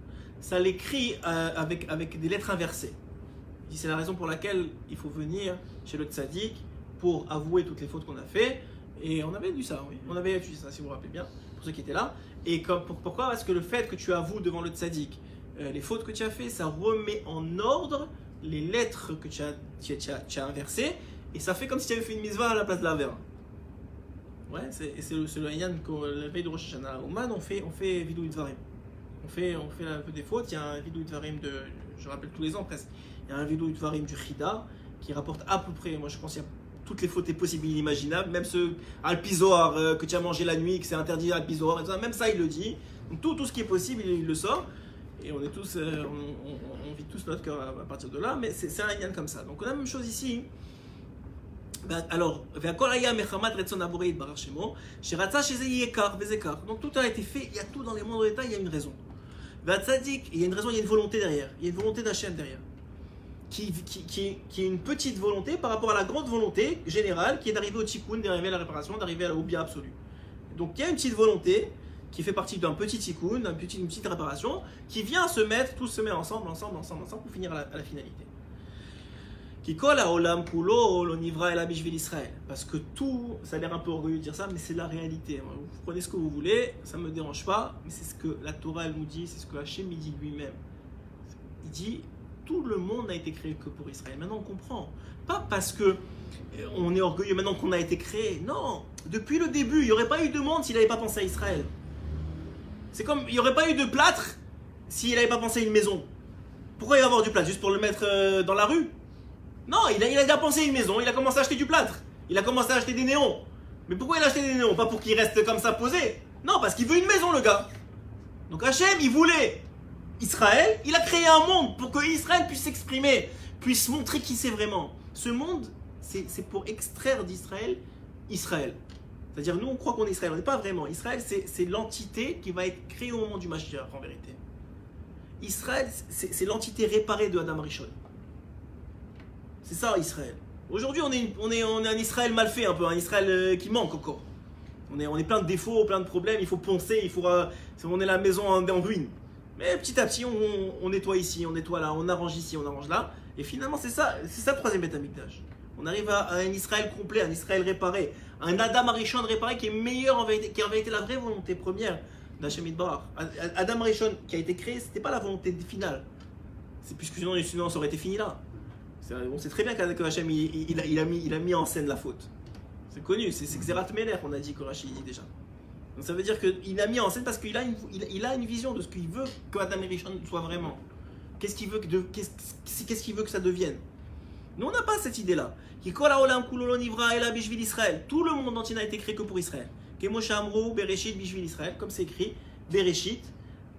ça l'écrit avec des lettres inversées. C'est la raison pour laquelle il faut venir chez le tzaddik pour avouer toutes les fautes qu'on a fait. Et on avait vu ça, oui. On avait étudié ça, si vous vous rappelez bien, pour ceux qui étaient là. Et pourquoi? Parce que le fait que tu avoues devant le tzaddik les fautes que tu as fait, ça remet en ordre les lettres que tu as inversées. Et ça fait comme si tu avais fait une mitzvah à la place de la vera. Ouais, c'est le Yann que la veille de Rosh Hashanah. Au Man, on fait vidou dvarim. On fait un peu des fautes. Il y a un vidou dvarim je rappelle tous les ans presque. Il y a un vidou dvarim du Chida qui rapporte à peu près, moi je pense qu'il y a toutes les fautes possibles et inimaginables, même ce alpizoar que tu as mangé la nuit, que c'est interdit alpizoar, et tout ça, même ça il le dit. Donc tout ce qui est possible, il le sort. Et on est tous, on vit tous notre cœur à partir de là, mais c'est un Yann comme ça. Donc on a la même chose ici. Alors, donc tout a été fait, il y a tout dans les mondes d'état, il y a une raison. Il y a une raison, il y a une volonté derrière, il y a une volonté d'Hachem derrière, qui est une petite volonté par rapport à la grande volonté générale qui est d'arriver au tikkun, d'arriver à la réparation, d'arriver au bien absolu. Donc il y a une petite volonté qui fait partie d'un petit tikkun, d'une petite réparation, qui vient tout se met ensemble pour finir à la finalité. Parce que tout, ça a l'air un peu orgueilleux de dire ça, mais c'est la réalité. Vous prenez ce que vous voulez, ça ne me dérange pas, mais c'est ce que la Torah elle nous dit, c'est ce que Hachem il dit lui-même. Il dit, tout le monde n'a été créé que pour Israël. Maintenant on comprend. Pas parce que on est orgueilleux maintenant qu'on a été créé. Non, depuis le début, il n'y aurait pas eu de monde s'il n'avait pas pensé à Israël. C'est comme, il n'y aurait pas eu de plâtre s'il n'avait pas pensé à une maison. Pourquoi il va y avoir du plâtre? Juste pour le mettre dans la rue? Non, il a déjà pensé à une maison, il a commencé à acheter du plâtre. Il a commencé à acheter des néons. Mais pourquoi il a acheté des néons? Pas pour qu'il reste comme ça posé. Non, parce qu'il veut une maison, le gars. Donc Hachem, il voulait Israël, il a créé un monde pour que Israël puisse s'exprimer, puisse montrer qui c'est vraiment. Ce monde, c'est pour extraire d'Israël Israël. C'est-à-dire, nous, on croit qu'on est Israël. On n'est pas vraiment. Israël, c'est l'entité qui va être créée au moment du Mashiach, en vérité. Israël, c'est l'entité réparée de Adam Rishon. C'est ça, Israël. Aujourd'hui, on est un Israël mal fait, un peu, un Israël qui manque encore. On est plein de défauts, plein de problèmes, il faut poncer, on est la maison en ruine. Mais petit à petit, on nettoie ici, on nettoie là, on arrange ici, on arrange là. Et finalement, c'est ça le troisième Beth Amikdash. On arrive à un Israël complet, un Israël réparé, un Adam Arishon réparé qui est meilleur en vérité, qui a en vérité la vraie volonté première d'Hachem Yitbarach. Adam Arishon qui a été créé, c'était pas la volonté finale. C'est puisque sinon ça aurait été fini là. On sait très bien qu'Hachem il a mis en scène la faute. C'est connu, c'est Xerat Melech, on a dit que Rashi dit déjà. Donc ça veut dire qu'il a mis en scène parce qu'il a une vision de ce qu'il veut que Adam Arishon soit vraiment. Qu'est-ce qu'il veut que ça devienne. Nous on n'a pas cette idée-là. Tout le monde entier n'a été créé que pour Israël. Bereshit Bishvil Israël, comme c'est écrit, Bereshit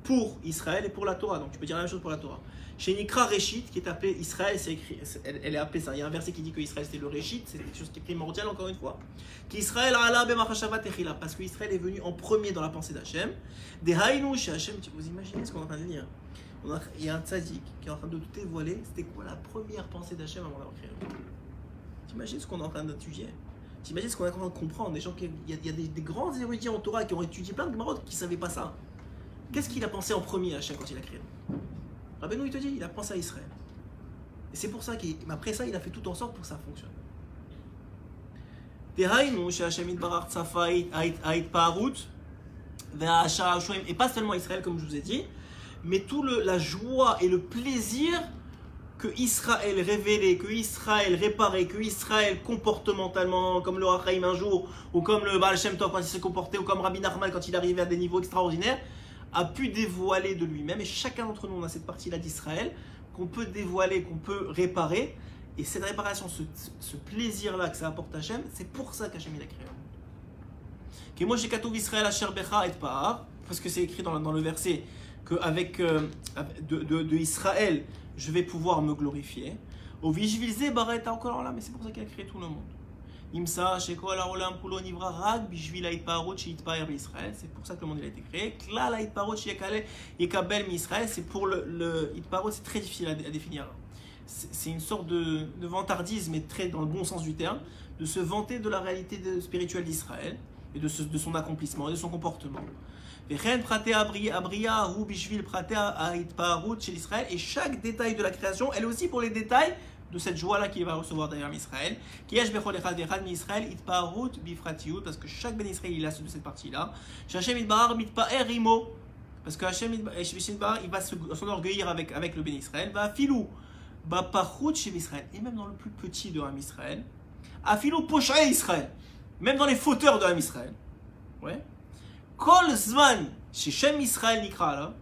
pour Israël et pour la Torah. Donc tu peux dire la même chose pour la Torah. Chez Nikra Reshit, qui est appelé Israël, c'est écrit, elle est appelée ça. Il y a un verset qui dit que Israël c'est le Reshit, c'est quelque chose qui est primordial encore une fois. Qu'Israël ala b'machashava techila, parce que Israël est venu en premier dans la pensée d'Hachem. Des haïnou chez Hachem, vous imaginez ce qu'on est en train de dire? Il y a un tzaddik qui est en train de tout dévoiler. C'était quoi la première pensée d'Hachem avant d'avoir créé le monde? T'imagines ce qu'on est en train d'étudier? T'imagines ce qu'on est en train de comprendre? Des gens il y a des grands érudits en Torah qui ont étudié plein de Gemarot qui ne savaient pas ça. Qu'est-ce qu'il a pensé en premier Hachem quand il a créé le monde? Rabbeinu, il te dit, il a pensé à Israël. Et c'est pour ça qu'après ça, il a fait tout en sorte pour que ça fonctionne. Et pas seulement Israël, comme je vous ai dit, mais tout la joie et le plaisir que Israël révélait, que Israël réparait, que Israël comportementalement, comme le Rachaim un jour, ou comme le Baal Shem Tov quand il se comportait, ou comme Rabbi Nachman quand il arrivait à des niveaux extraordinaires, a pu dévoiler de lui-même. Et chacun d'entre nous, on a cette partie-là d'Israël qu'on peut dévoiler, qu'on peut réparer. Et cette réparation, ce plaisir-là que ça apporte à Hachem, c'est pour ça qu'Hachem il a créé. Que moi j'ai Israël Asher Becha et Paar, parce que c'est écrit dans le verset qu'avec de Israël, je vais pouvoir me glorifier. Au Vishvilze Baret encore là, mais c'est pour ça qu'il a créé tout le monde. Imsa, Shekol Haolam Kulo Nivra Rag, Bishvil Haitparot Sheitpaer Israël, c'est pour ça que le monde il a été créé. Klal Haitparot Shekale Yekabel Israël, c'est pour le Haitparot, c'est très difficile à définir. C'est une sorte de vantardisme, mais très dans le bon sens du terme, de se vanter de la réalité spirituelle d'Israël et de son accomplissement et de son comportement. Et chaque détail de la création, elle aussi pour les détails de cette joie-là qu'il va recevoir derrière Israël. Parce que chaque Ben Israël il a de cette partie-là. Parce que Hashem il va s'enorgueillir avec le Ben Israël. Et même dans le plus petit de Ham Israël. Afilou Posh'e Israël. Même dans les fauteurs de Ham Israël. Ouais. Kol Zman chez Shem Israël Nikra là.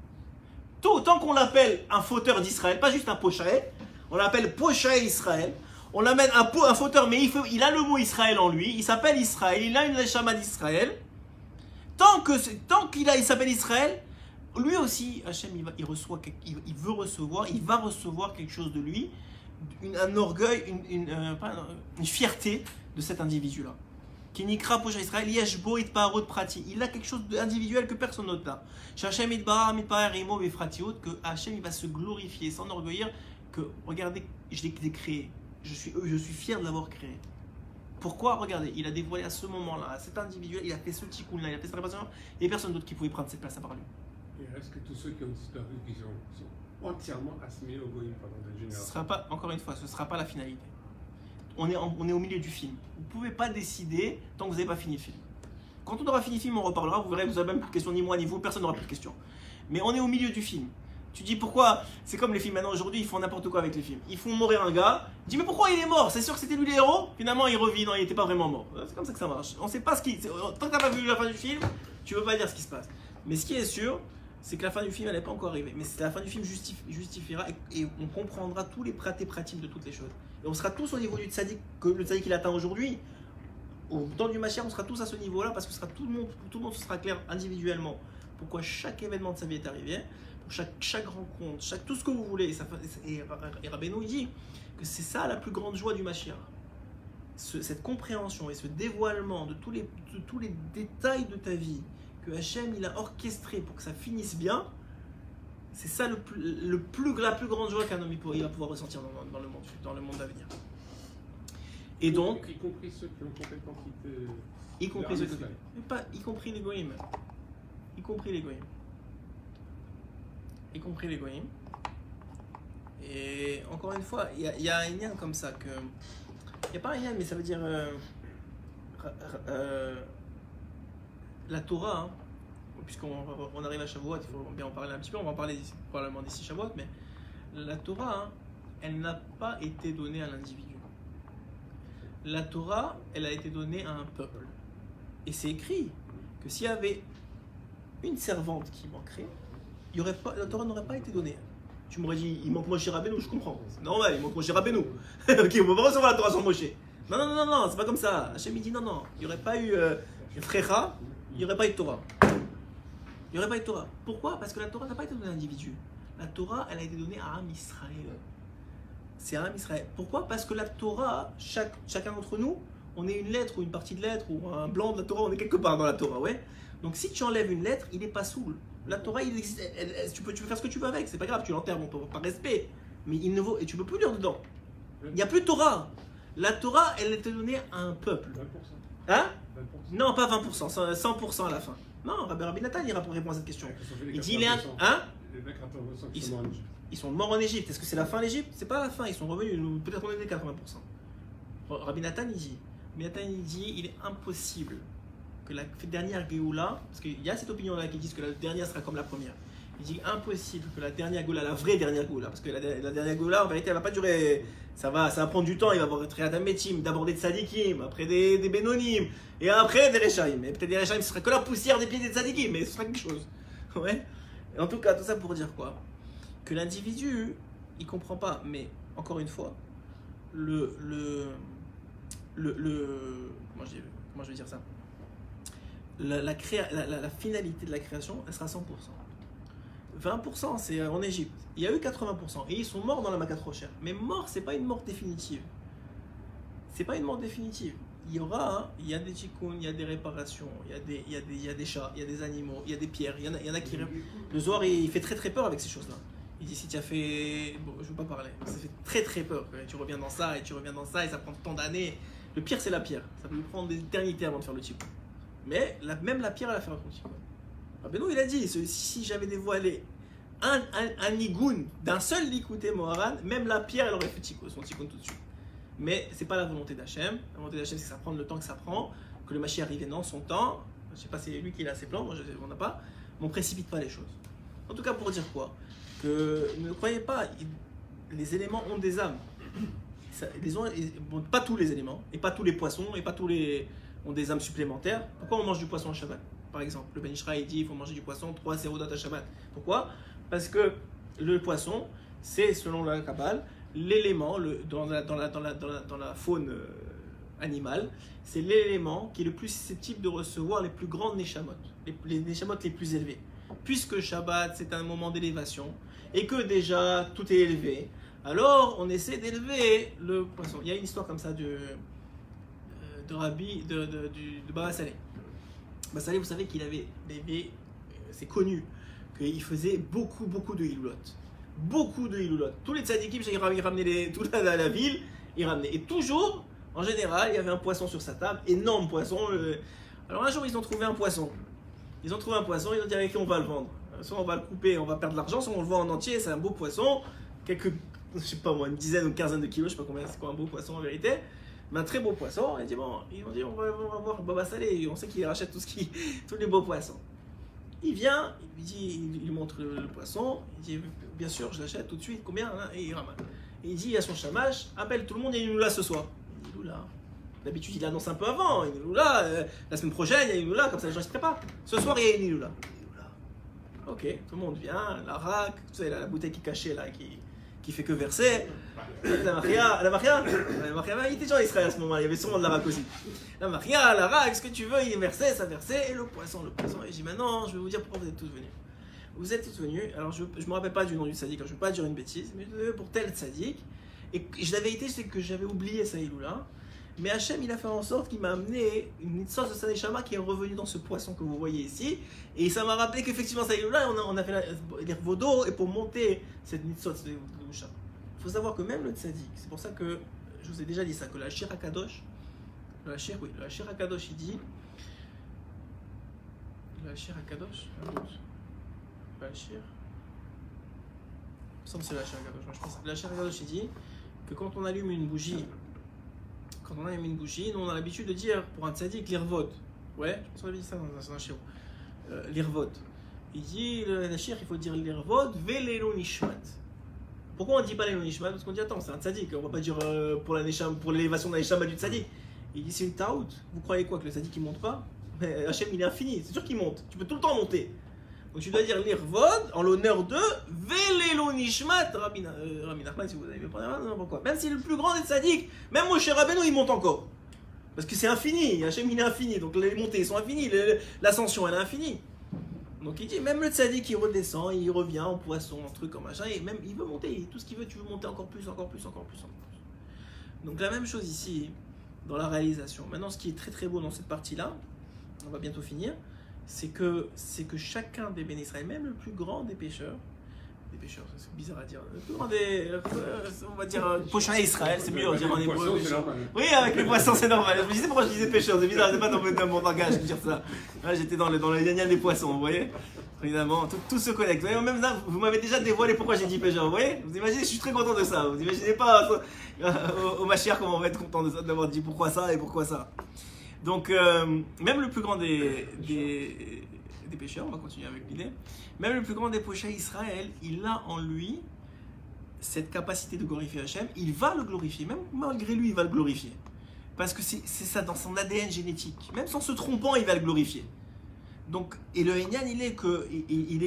Tant qu'on l'appelle un fauteur d'Israël, pas juste un Posh'e, on l'appelle Posh'e Israël. On l'amène un fauteur, mais il a le mot Israël en lui. Il s'appelle Israël. Il a une neshama d'Israël. Tant qu'il s'appelle Israël, lui aussi, Hachem, il va recevoir quelque chose de lui, un orgueil, une fierté de cet individu-là. Kinikra Posh'e Israël, Yeshbo Itparot Prati. Il a quelque chose d'individuel que personne d'autre n'a. Hachem Itbar Mitpaer Imo Befratiot, que Hachem il va se glorifier, s'enorgueillir, que regardez, je l'ai créé. Je suis fier de l'avoir créé. Pourquoi? Regardez, il a dévoilé à ce moment-là, à cet individuel, il a fait ce tikkun-là, il a fait cette réparation, et personne d'autre qui pouvait prendre cette place à part lui. Et est-ce que tous ceux qui ont disparu, qui sont entièrement assimilés au goïm pendant des générations? Ce sera pas, encore une fois, ce ne sera pas la finalité. On est au milieu du film. Vous ne pouvez pas décider tant que vous n'avez pas fini le film. Quand on aura fini le film, on reparlera, vous verrez, vous n'avez même plus de questions, ni moi, ni vous, personne n'aura plus de questions. Mais on est au milieu du film. Tu dis pourquoi? C'est comme les films maintenant aujourd'hui, ils font n'importe quoi avec les films. Ils font mourir un gars, dis mais pourquoi il est mort? C'est sûr que c'était lui le héros? Finalement il revit, non il n'était pas vraiment mort. C'est comme ça que ça marche. On sait pas ce qui. Tant que tu n'as pas vu la fin du film, tu ne peux pas dire ce qui se passe. Mais ce qui est sûr, c'est que la fin du film elle n'est pas encore arrivée. Mais la fin du film justifiera et on comprendra tous les pratiques de toutes les choses. Et on sera tous au niveau du tzaddik que le tzaddik il atteint aujourd'hui. Au temps du Mashiach, on sera tous à ce niveau-là parce que tout le monde sera clair individuellement pourquoi chaque événement de sa vie est arrivé. Chaque rencontre, tout ce que vous voulez. Et Rabbeinu il dit que c'est ça la plus grande joie du Mashiach. Cette compréhension et ce dévoilement de tous les détails de ta vie que Hachem il a orchestré pour que ça finisse bien, c'est ça la plus grande joie qu'un homme il va pouvoir ressentir dans le monde d'avenir. Et donc, y compris ceux qui ont complètement quitté. Y compris ceux qui y compris les goïms. Y compris les goïms. Y compris les goïms. Et encore une fois, il y a un lien comme ça que. Il n'y a pas un lien, mais ça veut dire. La Torah, hein, puisqu'on arrive à Shavuot, il faut bien en parler un petit peu, on va en parler probablement d'ici Shavuot, mais la Torah, hein, elle n'a pas été donnée à l'individu. La Torah, elle a été donnée à un peuple. Et c'est écrit que s'il y avait une servante qui manquerait, la Torah n'aurait pas été donnée. Tu m'aurais dit, il manque Moshe Rabbeinu, je comprends. C'est normal, il manque Moshe Rabbeinu. Ok, on ne peut pas recevoir la Torah sans Moshe. Non, c'est pas comme ça. Hachem il dit non, il n'y aurait pas eu Frécha, il n'y aurait pas eu de Torah. Il n'y aurait pas eu de Torah. Pourquoi? Parce que la Torah n'a pas été donnée à l'individu. La Torah, elle a été donnée à Am Israël. C'est Am Israël. Pourquoi? Parce que la Torah, chacun d'entre nous, on est une lettre ou une partie de lettre ou un blanc de la Torah, on est quelque part dans la Torah, ouais. Donc si tu enlèves une lettre, il n'est pas soul. La Torah, il existe, tu peux faire ce que tu veux avec, c'est pas grave, tu l'enterres par respect. Mais il ne vaut, et tu peux plus lire dedans. Il n'y a plus de Torah. La Torah, elle a été donnée à un peuple. 20%. Hein? 20%. Non, pas 20%, 100% à la fin. Non, Rabbi Nathan, il répond à cette question. Il dit, il est un. Hein? Les mecs 80% qui sont morts en Égypte. Ils sont morts en Égypte. Est-ce que c'est la fin l'Égypte? C'est pas la fin, ils sont revenus. Peut-être on est des 80%. Rabbi Nathan, il dit, il est impossible que la dernière Géoula, parce qu'il y a cette opinion-là qui dit que la dernière sera comme la première. Il dit impossible que la dernière Géoula, la vraie dernière Géoula, parce que la dernière Géoula, en vérité, elle va pas durer. Ça va prendre du temps. Il va y avoir Triat Metim, d'abord des Tzadikim, après des Bénonim, et après des Rechaim. Et peut-être des Rechaim, ce sera que la poussière des pieds des Tzadikim, mais ce sera quelque chose. Ouais. Et en tout cas, tout ça pour dire quoi? Que l'individu, il comprend pas. Mais encore une fois, comment je vais dire ça? la finalité de la création, elle sera 100%. 20% c'est en Égypte. Il y a eu 80% et ils sont morts dans la Makat Rocher. Mais mort, c'est pas une mort définitive. C'est pas une mort définitive. Il y a des tikkuns, il y a des réparations, il y a des chats, il y a des animaux, il y a des pierres, il y en a qui... Le Zohar, il fait très très peur avec ces choses-là. Il dit si tu as fait... Bon, je ne veux pas parler. Ça fait très très peur. Tu reviens dans ça et tu reviens dans ça et ça prend tant d'années. Le pire, c'est la pierre. Ça peut prendre des éternités avant de faire le tikkun. Mais même la pierre, elle a fait un tikkun. Rabbeinu, il a dit, si j'avais dévoilé un nigoun d'un seul likouté Moharan, même la pierre, elle aurait fait son tikkun tout de suite. Mais c'est pas la volonté d'Hachem. La volonté d'Hachem, c'est que ça prend le temps que ça prend, que le Mashiach arrive dans son temps. Je sais pas si c'est lui qui a ses plans, moi on n'a pas. Mais on précipite pas les choses. En tout cas, pour dire quoi? Que ne croyez pas, les éléments ont des âmes. Bon, pas tous les éléments, et pas tous les poissons, et pas tous les ont des âmes supplémentaires. Pourquoi on mange du poisson à Shabbat? Par exemple, le Ben Ishra, il dit il faut manger du poisson 3 sérodot à Shabbat. Pourquoi? Parce que le poisson, c'est selon la Kabbale, l'élément dans la faune animale, c'est l'élément qui est le plus susceptible de recevoir les plus grandes neshamot, les neshamot les plus élevées. Puisque Shabbat, c'est un moment d'élévation, et que déjà tout est élevé, alors on essaie d'élever le poisson. Il y a une histoire comme ça de Baba Saleh. Baba Saleh, vous savez qu'il avait élevé, c'est connu, qu'il faisait beaucoup de hiloulot. Beaucoup de hiloulot. Tous les tzadikim, ils ramenaient toute la ville, ils ramenaient. Et toujours, en général, il y avait un poisson sur sa table, énorme poisson. Alors un jour, ils ont trouvé un poisson. Ils ont dit avec qui on va le vendre. Soit on va le couper, on va perdre de l'argent, soit on le vend en entier, c'est un beau poisson. Je sais pas moi, une dizaine ou une quinzaine de kilos, je sais pas combien, c'est quoi un beau poisson en vérité. Mais un très beau poisson. Et ils ont dit on va voir Baba Saleh, on sait qu'il rachète tous les beaux poissons. Il vient, il lui montre le poisson, il dit bien sûr je l'achète tout de suite, combien hein? Et il ramasse. Et il dit à son chamash, appelle tout le monde, il y a une Iloula ce soir. Il dit Iloula. D'habitude il annonce un peu avant, une Iloula, la semaine prochaine il y a une Iloula, comme ça les gens se préparent. Ce soir il y a une Iloula. Ok, tout le monde vient, la raque, tu sais, la bouteille qui est cachée là, qui fait que verser. La Maria, il était déjà en Israël à ce moment-là, il y avait sûrement de la raque aussi. La Maria, la raque, ce que tu veux, il est versé, ça versait, et le poisson. Et je dis maintenant, je vais vous dire pourquoi vous êtes tous venus. Vous êtes tous venus, alors je ne me rappelle pas du nom du tzaddik, je ne veux pas dire une bêtise, mais pour tel tzaddik. Et la vérité, c'est que j'avais oublié ça Iloula. Mais Hachem, il a fait en sorte qu'il m'a amené une sorte de Saneshama qui est revenue dans ce poisson que vous voyez ici. Et ça m'a rappelé qu'effectivement, ça là, on a fait les vaudaux et pour monter cette nitzot de Gusha. Il faut savoir que même le tzaddik, c'est pour ça que je vous ai déjà dit ça, que le Hashir HaKadosh, le Hashir HaKadosh, il dit. Le Hashir HaKadosh, le Hashir. Il me semble que c'est le Hashir HaKadosh. Je pense que le Hashir HaKadosh, il dit que quand on allume une bougie, nous on a l'habitude de dire pour un tzaddik l'irvod. Ouais, je pense qu'on avait dit ça dans un shiro. L'irvod. Il dit le nashir, il faut dire l'irvod velelo nishmat. Pourquoi on ne dit pas l'elo nishmat? Parce qu'on dit attends, c'est un tzaddik, on va pas dire pour l'élévation d'un neshama du tzaddik. Il dit c'est une taout. Vous croyez quoi que le tzaddik il monte pas? Mais Hachem il est infini, c'est sûr qu'il monte. Tu peux tout le temps monter. Donc tu dois dire l'irvod en l'honneur de Velelo Nishmat Rabbi Nachman, si vous avez pas pourquoi. Même si le plus grand des tzaddik, même Moshe Rabbeinu il monte encore. Parce que c'est infini, Hachem il est infini, donc les montées sont infinies, l'ascension elle est infinie. Donc il dit même le tzaddik il redescend, il revient en poisson, en truc comme machin, et même il veut monter, tout ce qu'il veut, tu veux monter encore plus. Donc la même chose ici, dans la réalisation. Maintenant ce qui est très très beau dans cette partie-là, on va bientôt finir, c'est que chacun des bénis Israël, même le plus grand des pêcheurs, c'est bizarre à dire, le plus grand des, on va dire, pochins Israël, c'est mieux à dire en hébreu. Oui, avec les poissons, c'est normal. Je me disais pourquoi je disais pêcheur, c'est bizarre, c'est pas dans mon langage de dire ça. Là, j'étais dans le lignal des poissons, vous voyez. Évidemment, tout se connecte. Vous voyez, même là, vous m'avez déjà dévoilé pourquoi j'ai dit pêcheur, vous voyez. Vous imaginez, je suis très content de ça. Vous imaginez pas au Mashiach comment on va être content d'avoir dit pourquoi ça et pourquoi ça. Donc, même le plus grand des pécheurs, on va continuer avec l'idée, même le plus grand des pécheurs Israël, il a en lui cette capacité de glorifier Hachem, il va le glorifier, même malgré lui, il va le glorifier. Parce que c'est ça dans son ADN génétique. Même sans se trompant, il va le glorifier. Donc, et le Hénian, il est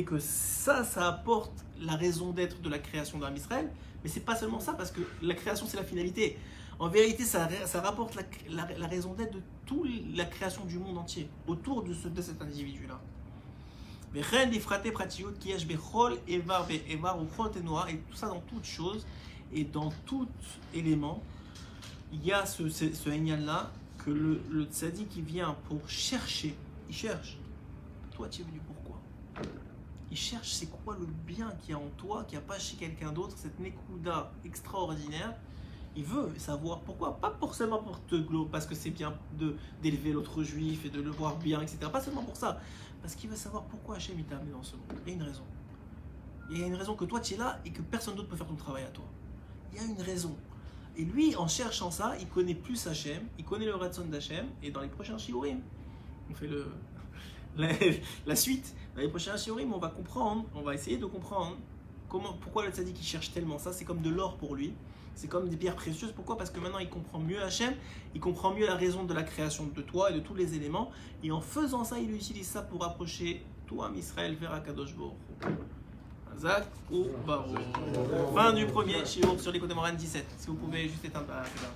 que ça apporte la raison d'être de la création d'Am Israël, mais c'est pas seulement ça, parce que la création, c'est la finalité. En vérité, ça rapporte la raison d'être de toute la création du monde entier, autour de cet individu-là. Et tout ça dans toute chose et dans tout élément, il y a ce Inyan-là que le tzaddik qui vient pour chercher, il cherche. Toi, tu es venu pourquoi? Il cherche c'est quoi le bien qu'il y a en toi, qu'il n'y a pas chez quelqu'un d'autre, cette Nekuda extraordinaire. Il veut savoir pourquoi, pas forcément pour te globe, parce que c'est bien d'élever l'autre juif et de le voir bien, etc. Pas seulement pour ça, parce qu'il veut savoir pourquoi Hachem t'a amené dans ce monde. Il y a une raison. Il y a une raison que toi tu es là et que personne d'autre peut faire ton travail à toi. Il y a une raison. Et lui, en cherchant ça, il connaît plus Hachem, il connaît le Ratzon d'Hachem, et dans les prochains Shiurim, on fait la suite. Dans les prochains Shiurim, on va comprendre, on va essayer de comprendre pourquoi le tzaddik il cherche tellement ça. C'est comme de l'or pour lui, c'est comme des pierres précieuses. Pourquoi? Parce que maintenant il comprend mieux Hachem, il comprend mieux la raison de la création de toi et de tous les éléments, et en faisant ça, il utilise ça pour rapprocher toi, Israël, vers Akadosh Baruch Hu. Zak ou Baruch. Fin du premier shiur sur les Côtés Moran 17. Si vous pouvez juste éteindre la caméra.